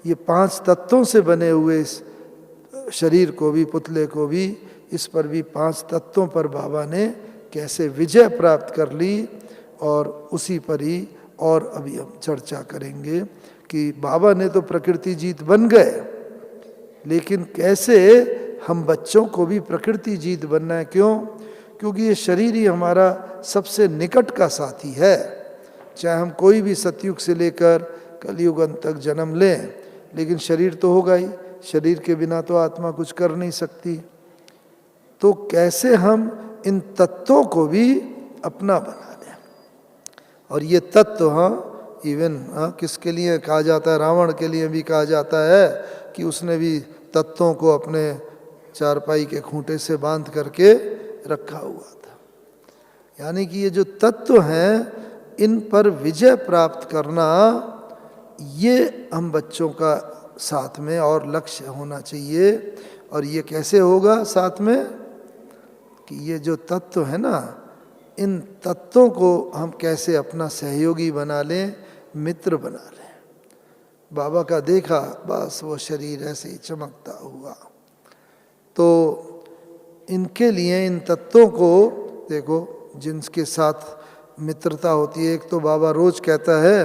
ये 5 तत्वों से बने हुए इस शरीर को भी, पुतले को भी, इस पर भी 5 तत्वों पर बाबा ने कैसे विजय प्राप्त कर ली। और उसी पर ही और अभी हम चर्चा करेंगे कि बाबा ने तो प्रकृति जीत बन गए, लेकिन कैसे हम बच्चों को भी प्रकृति जीत बनना है। क्यों? क्योंकि ये शरीर ही हमारा सबसे निकट का साथी है। चाहे हम कोई भी सतयुग से लेकर कलयुग अंत तक जन्म लें, लेकिन शरीर तो होगा ही, शरीर के बिना तो आत्मा कुछ कर नहीं सकती। तो कैसे हम इन तत्वों को भी अपना बना लें। और ये तत्व, हाँ, इवन किसके लिए कहा जाता है, रावण के लिए भी कहा जाता है कि उसने भी तत्वों को अपने चारपाई के खूंटे से बांध करके रखा हुआ था। यानी कि ये जो तत्व हैं, इन पर विजय प्राप्त करना, ये हम बच्चों का साथ में और लक्ष्य होना चाहिए। और ये कैसे होगा साथ में, कि ये जो तत्व है ना, इन तत्वों को हम कैसे अपना सहयोगी बना लें, मित्र बना लें। बाबा का देखा, बस वो शरीर ऐसे ही चमकता हुआ। तो इनके लिए, इन तत्वों को देखो, जिनके साथ मित्रता होती है, एक तो बाबा रोज कहता है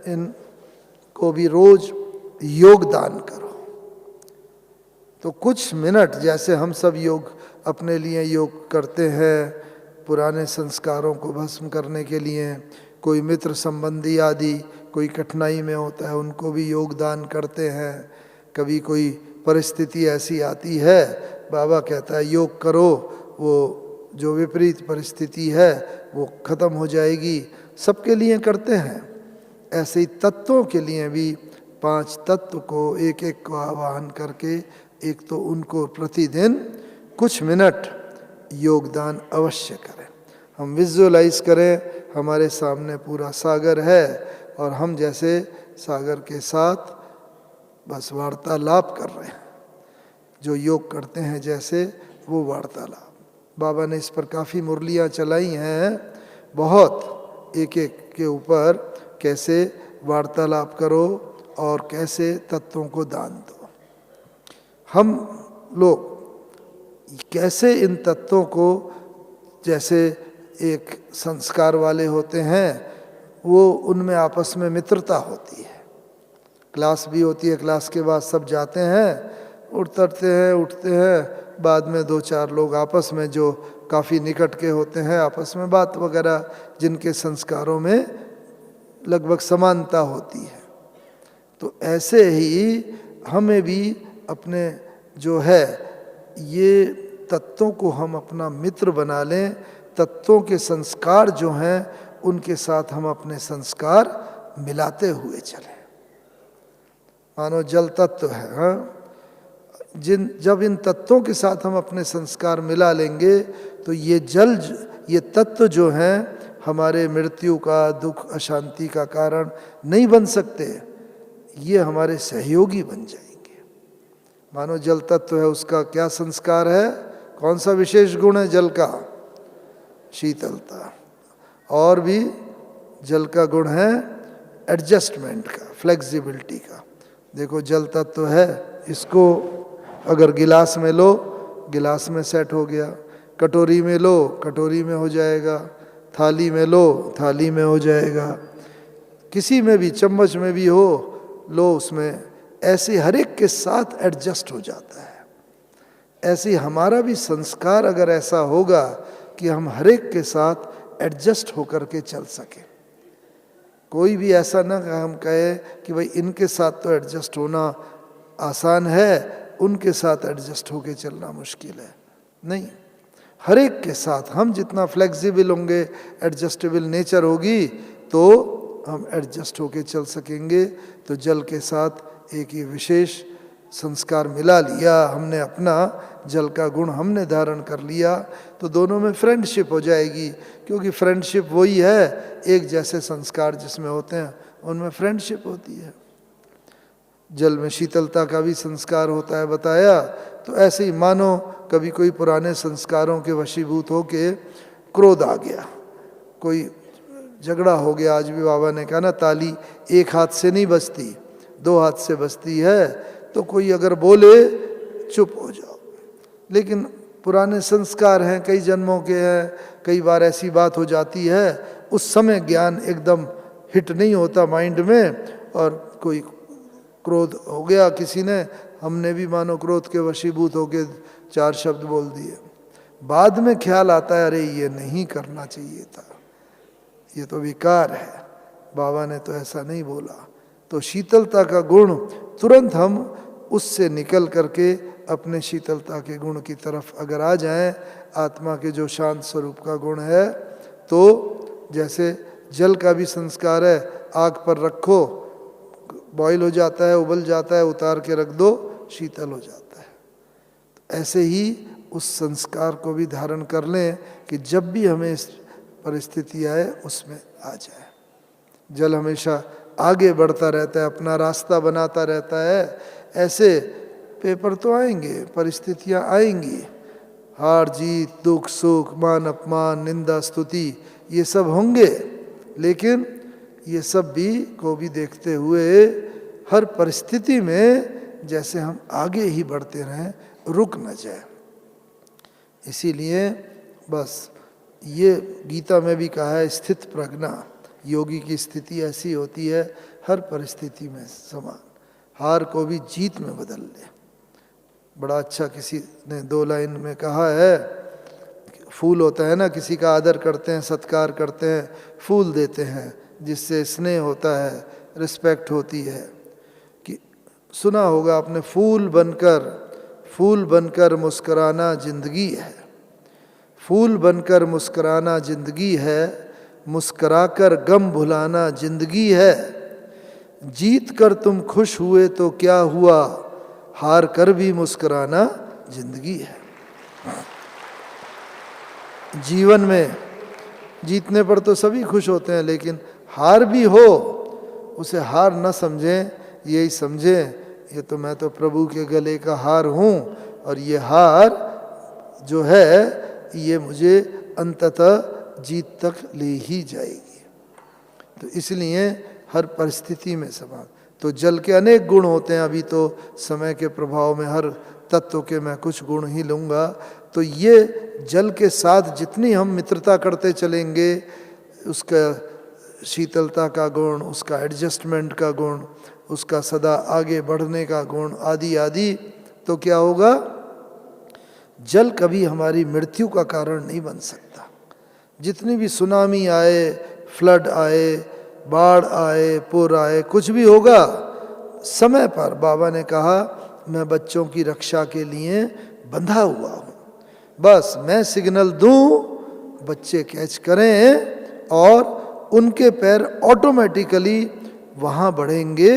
इनको भी रोज योगदान करो। तो कुछ मिनट, जैसे हम सब योग अपने लिए योग करते हैं, पुराने संस्कारों को भस्म करने के लिए, कोई मित्र संबंधी आदि कोई कठिनाई में होता है, उनको भी योगदान करते हैं। कभी कोई परिस्थिति ऐसी आती है, बाबा कहता है योग करो, वो जो विपरीत परिस्थिति है वो खत्म हो जाएगी। सबके लिए करते हैं। ऐसे ही तत्वों के लिए भी 5 तत्व को एक एक को आवाहन करके, एक तो उनको प्रतिदिन कुछ मिनट योगदान अवश्य करें। हम विजुअलाइज करें, हमारे सामने पूरा सागर है और हम जैसे सागर के साथ बस वार्तालाप कर रहे हैं। जो योग करते हैं जैसे, वो वार्तालाप। बाबा ने इस पर काफ़ी मुरलियाँ चलाई हैं, बहुत, एक एक के ऊपर कैसे वार्तालाप करो और कैसे तत्वों को दान दो। हम लोग कैसे इन तत्वों को, जैसे एक संस्कार वाले होते हैं, वो उनमें आपस में मित्रता होती है। क्लास भी होती है, क्लास के बाद सब जाते हैं, उठते हैं, बाद में 2-4 लोग आपस में जो काफ़ी निकट के होते हैं, आपस में बात वगैरह, जिनके संस्कारों में लगभग समानता होती है। तो ऐसे ही हमें भी अपने जो है ये तत्वों को हम अपना मित्र बना लें। तत्वों के संस्कार जो हैं, उनके साथ हम अपने संस्कार मिलाते हुए चलें। मानो जल तत्व है, हाँ, जब इन तत्वों के साथ हम अपने संस्कार मिला लेंगे, तो ये जल, ये तत्व जो हैं, हमारे मृत्यु का, दुख, अशांति का कारण नहीं बन सकते, ये हमारे सहयोगी बन जाएंगे। मानो जल तत्व है, उसका क्या संस्कार है, कौन सा विशेष गुण है जल का? शीतलता। और भी जल का गुण है एडजस्टमेंट का, फ्लेक्सिबिलिटी का। देखो जल तत्व है, इसको अगर गिलास में लो, गिलास में सेट हो गया, कटोरी में लो, कटोरी में हो जाएगा, थाली में लो, थाली में हो जाएगा, किसी में भी, चम्मच में भी हो, लो उसमें, ऐसे हर एक के साथ एडजस्ट हो जाता है। ऐसे हमारा भी संस्कार अगर ऐसा होगा कि हम हर एक के साथ एडजस्ट होकर के चल सकें। कोई भी ऐसा ना हम कहे कि भाई इनके साथ तो एडजस्ट होना आसान है, उनके साथ एडजस्ट होके चलना मुश्किल है। नहीं, हर एक के साथ हम जितना फ्लेक्सिबल होंगे, एडजस्टेबल नेचर होगी, तो हम एडजस्ट होके चल सकेंगे। तो जल के साथ एक ही विशेष संस्कार मिला लिया, हमने अपना जल का गुण हमने धारण कर लिया, तो दोनों में फ्रेंडशिप हो जाएगी। क्योंकि फ्रेंडशिप वही है, एक जैसे संस्कार जिसमें होते हैं उनमें फ्रेंडशिप होती है। जल में शीतलता का भी संस्कार होता है बताया। तो ऐसे ही मानो कभी कोई पुराने संस्कारों के वशीभूत होके क्रोध आ गया, कोई झगड़ा हो गया। आज भी बाबा ने कहा ना, ताली एक हाथ से नहीं बजती, दो हाथ से बजती है। तो कोई अगर बोले चुप हो जाओ, लेकिन पुराने संस्कार हैं, कई जन्मों के हैं, कई बार ऐसी बात हो जाती है, उस समय ज्ञान एकदम हिट नहीं होता माइंड में, और कोई क्रोध हो गया किसी ने, हमने भी मानो क्रोध के वशीभूत होके चार शब्द बोल दिए। बाद में ख्याल आता है, अरे ये नहीं करना चाहिए था, ये तो विकार है, बाबा ने तो ऐसा नहीं बोला। तो शीतलता का गुण तुरंत हम उससे निकल करके अपने शीतलता के गुण की तरफ अगर आ जाएं, आत्मा के जो शांत स्वरूप का गुण है, तो जैसे जल का भी संस्कार है, आग पर रखो बॉयल हो जाता है, उबल जाता है, उतार के रख दो शीतल हो जाता है। तो ऐसे ही उस संस्कार को भी धारण कर लें कि जब भी हमें इस परिस्थिति आए उसमें आ जाए। जल हमेशा आगे बढ़ता रहता है, अपना रास्ता बनाता रहता है। ऐसे पेपर तो आएंगे, परिस्थितियां आएंगी, हार जीत, दुख सुख, मान अपमान, निंदा स्तुति, ये सब होंगे, लेकिन ये सब भी को भी देखते हुए हर परिस्थिति में जैसे हम आगे ही बढ़ते रहें, रुक न जाए। इसीलिए बस ये गीता में भी कहा है, स्थित प्रज्ञा, योगी की स्थिति ऐसी होती है हर परिस्थिति में समान, हार को भी जीत में बदल ले। बड़ा अच्छा किसी ने 2 लाइन में कहा है, फूल होता है ना, किसी का आदर करते हैं, सत्कार करते हैं, फूल देते हैं जिससे स्नेह होता है, रिस्पेक्ट होती है। कि सुना होगा आपने, फूल बनकर मुस्कुराना जिंदगी है, फूल बनकर मुस्कुराना जिंदगी है, मुस्कुराकर गम भुलाना जिंदगी है, जीत कर तुम खुश हुए तो क्या हुआ, हार कर भी मुस्कुराना जिंदगी है। जीवन में जीतने पर तो सभी खुश होते हैं, लेकिन हार भी हो उसे हार न समझें, यही समझें ये तो मैं तो प्रभु के गले का हार हूँ, और ये हार जो है ये मुझे अंततः जीत तक ले ही जाएगी। तो इसलिए हर परिस्थिति में समान। तो जल के अनेक गुण होते हैं, अभी तो समय के प्रभाव में हर तत्व के मैं कुछ गुण ही लूँगा। तो ये जल के साथ जितनी हम मित्रता करते चलेंगे, उसका शीतलता का गुण, उसका एडजस्टमेंट का गुण, उसका सदा आगे बढ़ने का गुण आदि आदि, तो क्या होगा, जल कभी हमारी मृत्यु का कारण नहीं बन सकता। जितनी भी सुनामी आए, फ्लड आए, बाढ़ आए, पुर आए, कुछ भी होगा, समय पर बाबा ने कहा मैं बच्चों की रक्षा के लिए बंधा हुआ हूँ, बस मैं सिग्नल दूँ, बच्चे कैच करें और उनके पैर ऑटोमेटिकली वहाँ बढ़ेंगे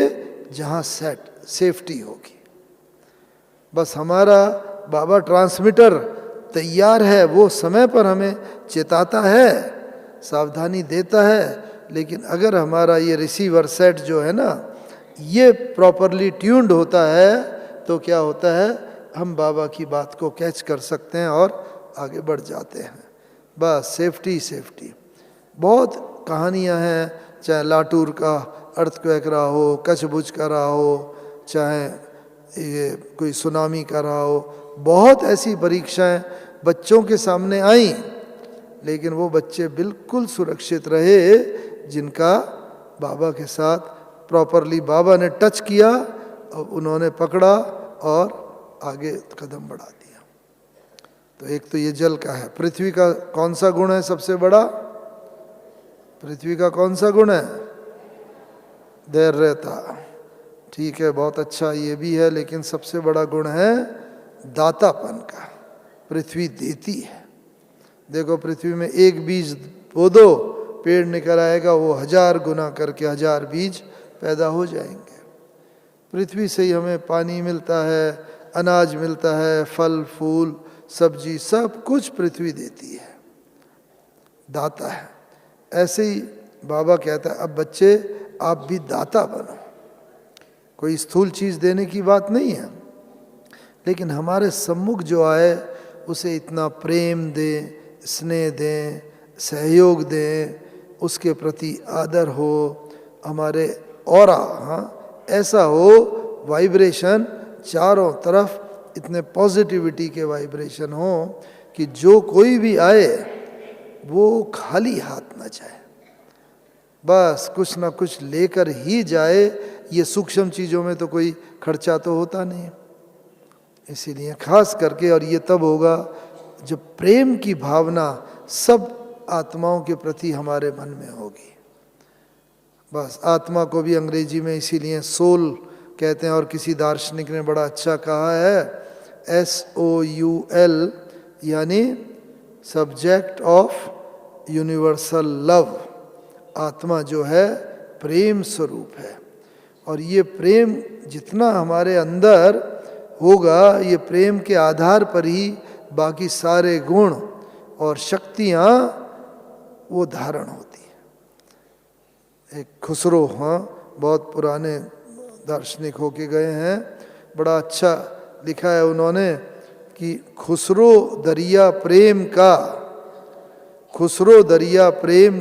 जहाँ सेफ्टी होगी। बस हमारा बाबा ट्रांसमीटर तैयार है, वो समय पर हमें चेताता है, सावधानी देता है। लेकिन अगर हमारा ये रिसीवर सेट जो है ना, ये प्रॉपरली ट्यून्ड होता है, तो क्या होता है, हम बाबा की बात को कैच कर सकते हैं और आगे बढ़ जाते हैं। बस सेफ्टी सेफ्टी। बहुत कहानियां हैं, चाहे लाटूर का अर्थक्वेक रहा हो, कच्छ भुज का रहा हो, चाहे ये कोई सुनामी का रहा हो, बहुत ऐसी परीक्षाएं बच्चों के सामने आई, लेकिन वो बच्चे बिल्कुल सुरक्षित रहे जिनका बाबा के साथ प्रॉपरली बाबा ने टच किया और उन्होंने पकड़ा और आगे कदम बढ़ा दिया। तो एक तो ये जल का है। पृथ्वी का कौन सा गुण है सबसे बड़ा? पृथ्वी का कौन सा गुण है? धैर्यता। ठीक है, बहुत अच्छा ये भी है, लेकिन सबसे बड़ा गुण है दातापन का। पृथ्वी देती है। देखो, पृथ्वी में एक बीज बो दो, पेड़ निकल आएगा, वो 1000 गुना करके 1000 बीज पैदा हो जाएंगे। पृथ्वी से ही हमें पानी मिलता है, अनाज मिलता है, फल फूल सब्जी सब कुछ पृथ्वी देती है, दाता है। ऐसे ही बाबा कहता है अब बच्चे आप भी दाता बनो। कोई स्थूल चीज़ देने की बात नहीं है, लेकिन हमारे सम्मुख जो आए उसे इतना प्रेम दें, स्नेह दें, सहयोग दें, उसके प्रति आदर हो, हमारे ऑरा, हाँ ऐसा हो, वाइब्रेशन चारों तरफ इतने पॉजिटिविटी के वाइब्रेशन हो कि जो कोई भी आए वो खाली हाथ ना जाए, बस कुछ ना कुछ लेकर ही जाए। ये सूक्ष्म चीज़ों में तो कोई खर्चा तो होता नहीं, इसीलिए खास करके, और ये तब होगा जब प्रेम की भावना सब आत्माओं के प्रति हमारे मन में होगी। बस आत्मा को भी अंग्रेजी में इसीलिए सोल कहते हैं, और किसी दार्शनिक ने बड़ा अच्छा कहा है SOUL, यानी सब्जेक्ट ऑफ यूनिवर्सल लव। आत्मा जो है प्रेम स्वरूप है, और ये प्रेम जितना हमारे अंदर होगा, ये प्रेम के आधार पर ही बाकी सारे गुण और शक्तियाँ वो धारण होती है। एक खुसरो, हाँ बहुत पुराने दार्शनिक होके गए हैं, बड़ा अच्छा लिखा है उन्होंने कि खुसरो दरिया प्रेम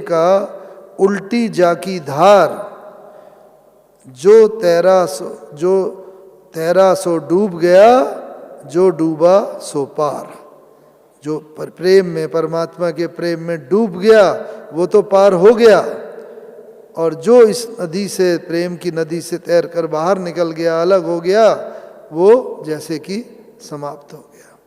का उल्टी जाकी धार, जो तैरा सो डूब गया, जो डूबा सो पार। जो प्रेम में, परमात्मा के प्रेम में डूब गया वो तो पार हो गया, और जो इस नदी से, प्रेम की नदी से तैर कर बाहर निकल गया, अलग हो गया, वो जैसे कि समाप्त हो गया।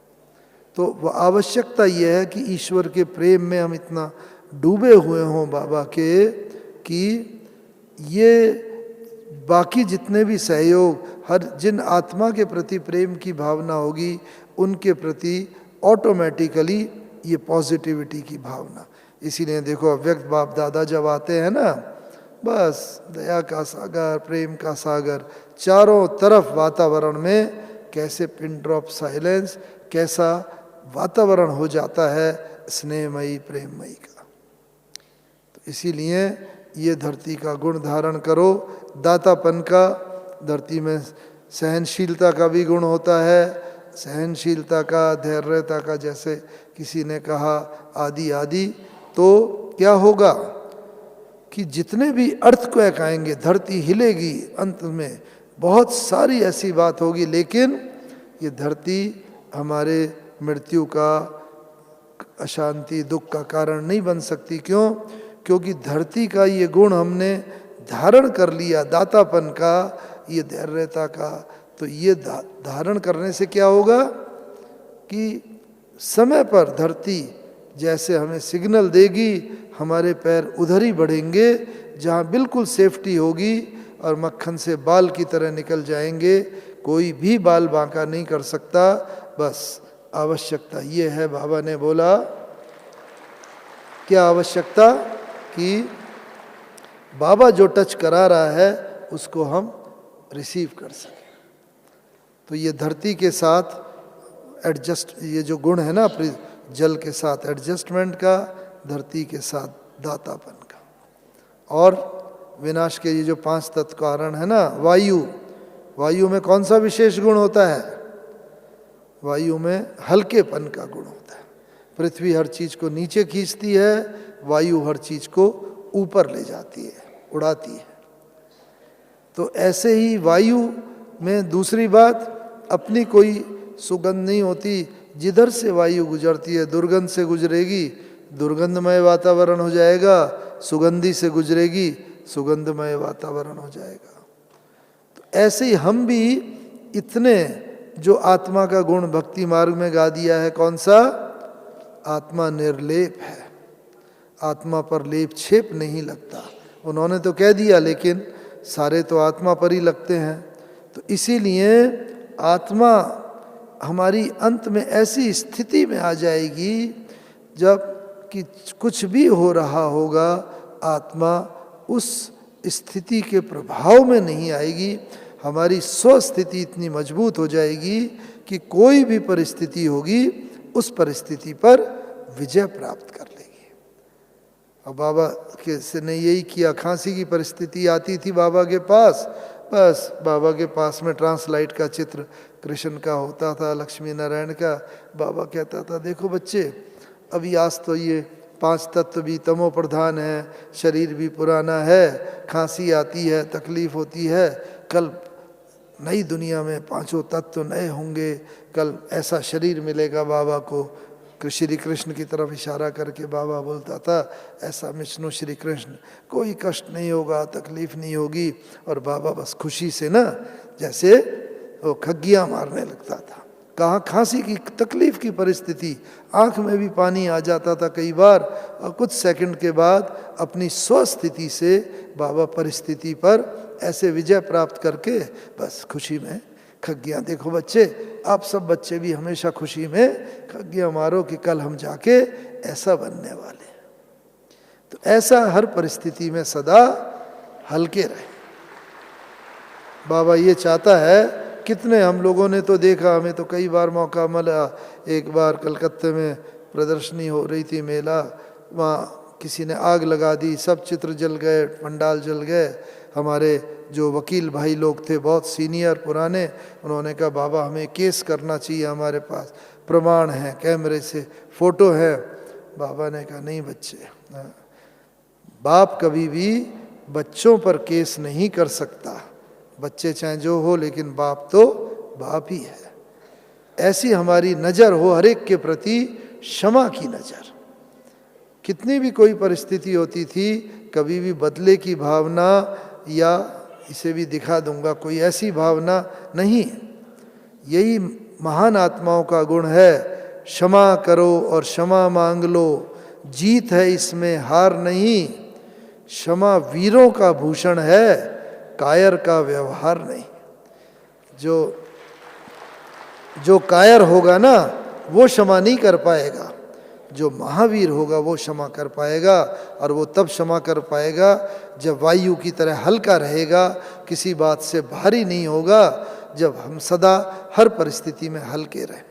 तो वो आवश्यकता ये है कि ईश्वर के प्रेम में हम इतना डूबे हुए हों बाबा के, कि ये बाकी जितने भी सहयोग, हर जिन आत्मा के प्रति प्रेम की भावना होगी उनके प्रति ऑटोमेटिकली ये पॉजिटिविटी की भावना। इसीलिए देखो अव्यक्त बाप दादा जब आते हैं ना, बस दया का सागर, प्रेम का सागर, चारों तरफ वातावरण में कैसे पिन ड्रॉप साइलेंस, कैसा वातावरण हो जाता है स्नेहमयी प्रेममयी का। तो इसीलिए ये धरती का गुण धारण करो, दातापन का। धरती में सहनशीलता का भी गुण होता है, सहनशीलता का, धैर्यता का, जैसे किसी ने कहा आदि आदि। तो क्या होगा कि जितने भी अर्थक्वेक आएंगे, धरती हिलेगी, अंत में बहुत सारी ऐसी बात होगी, लेकिन ये धरती हमारे मृत्यु का, अशांति दुख का कारण नहीं बन सकती। क्यों? क्योंकि धरती का ये गुण हमने धारण कर लिया, दातापन का, ये धैर्यता का। तो ये धारण करने से क्या होगा कि समय पर धरती जैसे हमें सिग्नल देगी, हमारे पैर उधर ही बढ़ेंगे जहाँ बिल्कुल सेफ्टी होगी, और मक्खन से बाल की तरह निकल जाएंगे, कोई भी बाल बांका नहीं कर सकता। बस आवश्यकता ये है, बाबा ने बोला क्या आवश्यकता, कि बाबा जो टच करा रहा है उसको हम रिसीव कर सकें। तो ये धरती के साथ एडजस्ट, ये जो गुण है ना, जल के साथ एडजस्टमेंट का, धरती के साथ दातापन का, और विनाश के ये जो 5 तत्व कारण है ना, वायु में कौन सा विशेष गुण होता है? वायु में हल्केपन का गुण होता है। पृथ्वी हर चीज को नीचे खींचती है, वायु हर चीज को ऊपर ले जाती है, उड़ाती है। तो ऐसे ही वायु में दूसरी बात, अपनी कोई सुगंध नहीं होती, जिधर से वायु गुजरती है दुर्गंध से गुजरेगी, दुर्गंधमय वातावरण हो जाएगा, सुगंधी से गुजरेगी, सुगंधमय वातावरण हो जाएगा। तो ऐसे ही हम भी इतने जो आत्मा का गुण भक्ति मार्ग में गा दिया है, कौन सा? आत्मा निर्लेप है, आत्मा पर लेप छेप नहीं लगता। उन्होंने तो कह दिया, लेकिन सारे तो आत्मा पर ही लगते हैं। तो इसीलिए आत्मा हमारी अंत में ऐसी स्थिति में आ जाएगी जब कि कुछ भी हो रहा होगा, आत्मा उस स्थिति के प्रभाव में नहीं आएगी। हमारी स्वस्थिति इतनी मजबूत हो जाएगी कि कोई भी परिस्थिति होगी उस परिस्थिति पर विजय प्राप्त कर लेगी। और बाबा के से ने यही किया। खांसी की परिस्थिति आती थी बाबा के पास, बस बाबा के पास में ट्रांसलाइट का चित्र कृष्ण का होता था, लक्ष्मी नारायण का। बाबा कहता था देखो बच्चे, अभी आज तो ये 5 तत्व भी तमो प्रधान है, शरीर भी पुराना है, खांसी आती है, तकलीफ होती है, कल नई दुनिया में 5 तत्व नए होंगे, कल ऐसा शरीर मिलेगा बाबा को। श्री कृष्ण की तरफ इशारा करके बाबा बोलता था ऐसा विष्णु श्री कृष्ण, कोई कष्ट नहीं होगा, तकलीफ नहीं होगी। और बाबा बस खुशी से ना जैसे वो खग्गियाँ मारने लगता था। कहाँ खांसी की तकलीफ की परिस्थिति, आँख में भी पानी आ जाता था कई बार। और कुछ सेकंड के बाद अपनी स्वस्थिति से बाबा परिस्थिति पर ऐसे विजय प्राप्त करके बस खुशी में खग्गियाँ। देखो बच्चे, आप सब बच्चे भी हमेशा खुशी में खग्गियाँ मारो कि कल हम जाके ऐसा बनने वाले हैं। तो ऐसा हर परिस्थिति में सदा हल्के रहे। बाबा ये चाहता है। कितने हम लोगों ने तो देखा, हमें तो कई बार मौका मिला। एक बार कलकत्ते में प्रदर्शनी हो रही थी, मेला, वहाँ किसी ने आग लगा दी, सब चित्र जल गए, पंडाल जल गए। हमारे जो वकील भाई लोग थे, बहुत सीनियर पुराने, उन्होंने कहा बाबा हमें केस करना चाहिए, हमारे पास प्रमाण है, कैमरे से फ़ोटो है। बाबा ने कहा नहीं बच्चे, बाप कभी भी बच्चों पर केस नहीं कर सकता। बच्चे चाहे जो हो, लेकिन बाप तो बाप ही है। ऐसी हमारी नज़र हो हर एक के प्रति, क्षमा की नज़र। कितनी भी कोई परिस्थिति होती थी, कभी भी बदले की भावना या इसे भी दिखा दूंगा, कोई ऐसी भावना नहीं। यही महान आत्माओं का गुण है। क्षमा करो और क्षमा मांग लो, जीत है इसमें हार नहीं। क्षमा वीरों का भूषण है, कायर का व्यवहार नहीं। जो कायर होगा ना, वो क्षमा नहीं कर पाएगा। जो महावीर होगा वो क्षमा कर पाएगा। और वो तब क्षमा कर पाएगा जब वायु की तरह हल्का रहेगा, किसी बात से भारी नहीं होगा, जब हम सदा हर परिस्थिति में हल्के रहें।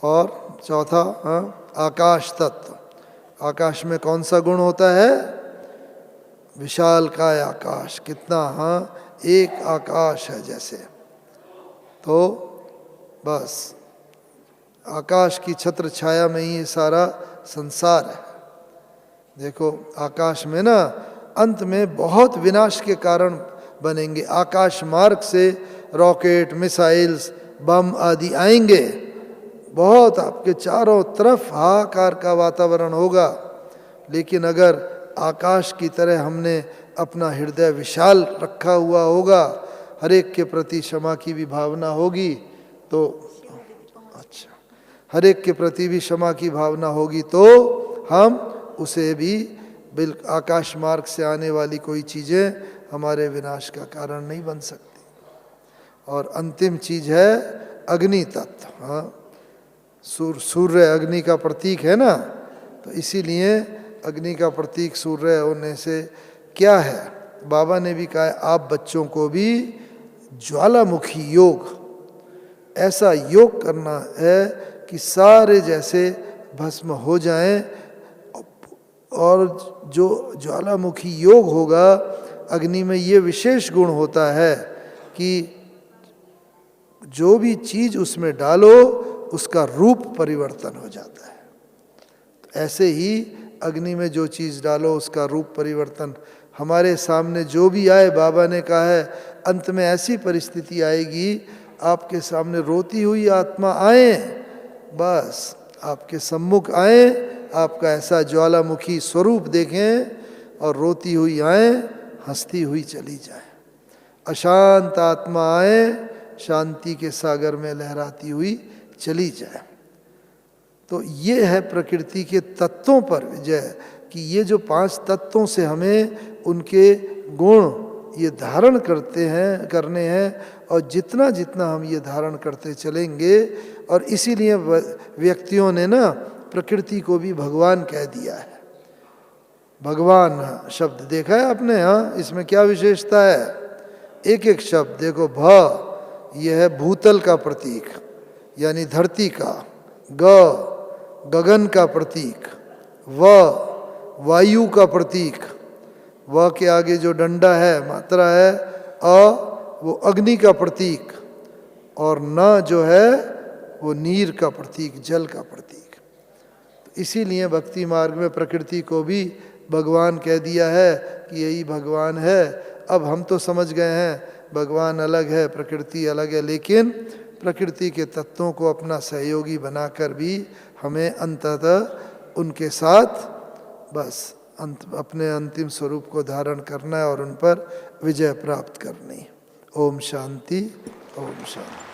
और चौथा, आकाश तत्व। आकाश में कौन सा गुण होता है? विशाल काय आकाश। कितना, एक आकाश है जैसे। तो बस आकाश की छत्र छाया में ही ये सारा संसार है। देखो आकाश में ना अंत में बहुत विनाश के कारण बनेंगे। आकाश मार्ग से रॉकेट, मिसाइल्स, बम आदि आएंगे। बहुत आपके चारों तरफ हाहाकार का वातावरण होगा। लेकिन अगर आकाश की तरह हमने अपना हृदय विशाल रखा हुआ होगा, हर एक के प्रति क्षमा की भी भावना होगी, तो अच्छा, हर एक के प्रति भी क्षमा की भावना होगी, तो हम उसे भी आकाश मार्ग से आने वाली कोई चीज़ें हमारे विनाश का कारण नहीं बन सकती। और अंतिम चीज़ है अग्नि तत्व। हाँ, सूर्य अग्नि का प्रतीक है ना, तो इसीलिए अग्नि का प्रतीक सूर्य होने से क्या है, बाबा ने भी कहा आप बच्चों को भी ज्वालामुखी योग, ऐसा योग करना है कि सारे जैसे भस्म हो जाएं। और जो ज्वालामुखी योग होगा, अग्नि में ये विशेष गुण होता है कि जो भी चीज़ उसमें डालो उसका रूप परिवर्तन हो जाता है। तो ऐसे ही अग्नि में जो चीज़ डालो उसका रूप परिवर्तन। हमारे सामने जो भी आए, बाबा ने कहा है अंत में ऐसी परिस्थिति आएगी, आपके सामने रोती हुई आत्मा आए, बस आपके सम्मुख आए, आपका ऐसा ज्वालामुखी स्वरूप देखें और रोती हुई आए, हंसती हुई चली जाए। अशांत आत्मा आए, शांति के सागर में लहराती हुई चली जाए। तो ये है प्रकृति के तत्वों पर विजय, कि ये जो 5 तत्वों से हमें उनके गुण ये धारण करने हैं। और जितना जितना हम ये धारण करते चलेंगे, और इसीलिए व्यक्तियों ने ना प्रकृति को भी भगवान कह दिया है। भगवान शब्द देखा है आपने? हाँ, इसमें क्या विशेषता है? एक एक शब्द देखो, भ यह है भूतल का प्रतीक यानी धरती का, ग गगन का प्रतीक, व वायु का प्रतीक, व के आगे जो डंडा है मात्रा है अ वो अग्नि का प्रतीक, और न जो है वो नीर का प्रतीक, जल का प्रतीक। तो इसीलिए भक्ति मार्ग में प्रकृति को भी भगवान कह दिया है कि यही भगवान है। अब हम तो समझ गए हैं भगवान अलग है, प्रकृति अलग है, लेकिन प्रकृति के तत्वों को अपना सहयोगी बनाकर भी हमें अंततः उनके साथ बस अपने अंतिम स्वरूप को धारण करना है और उन पर विजय प्राप्त करनी। ओम शांति, ओम शांति।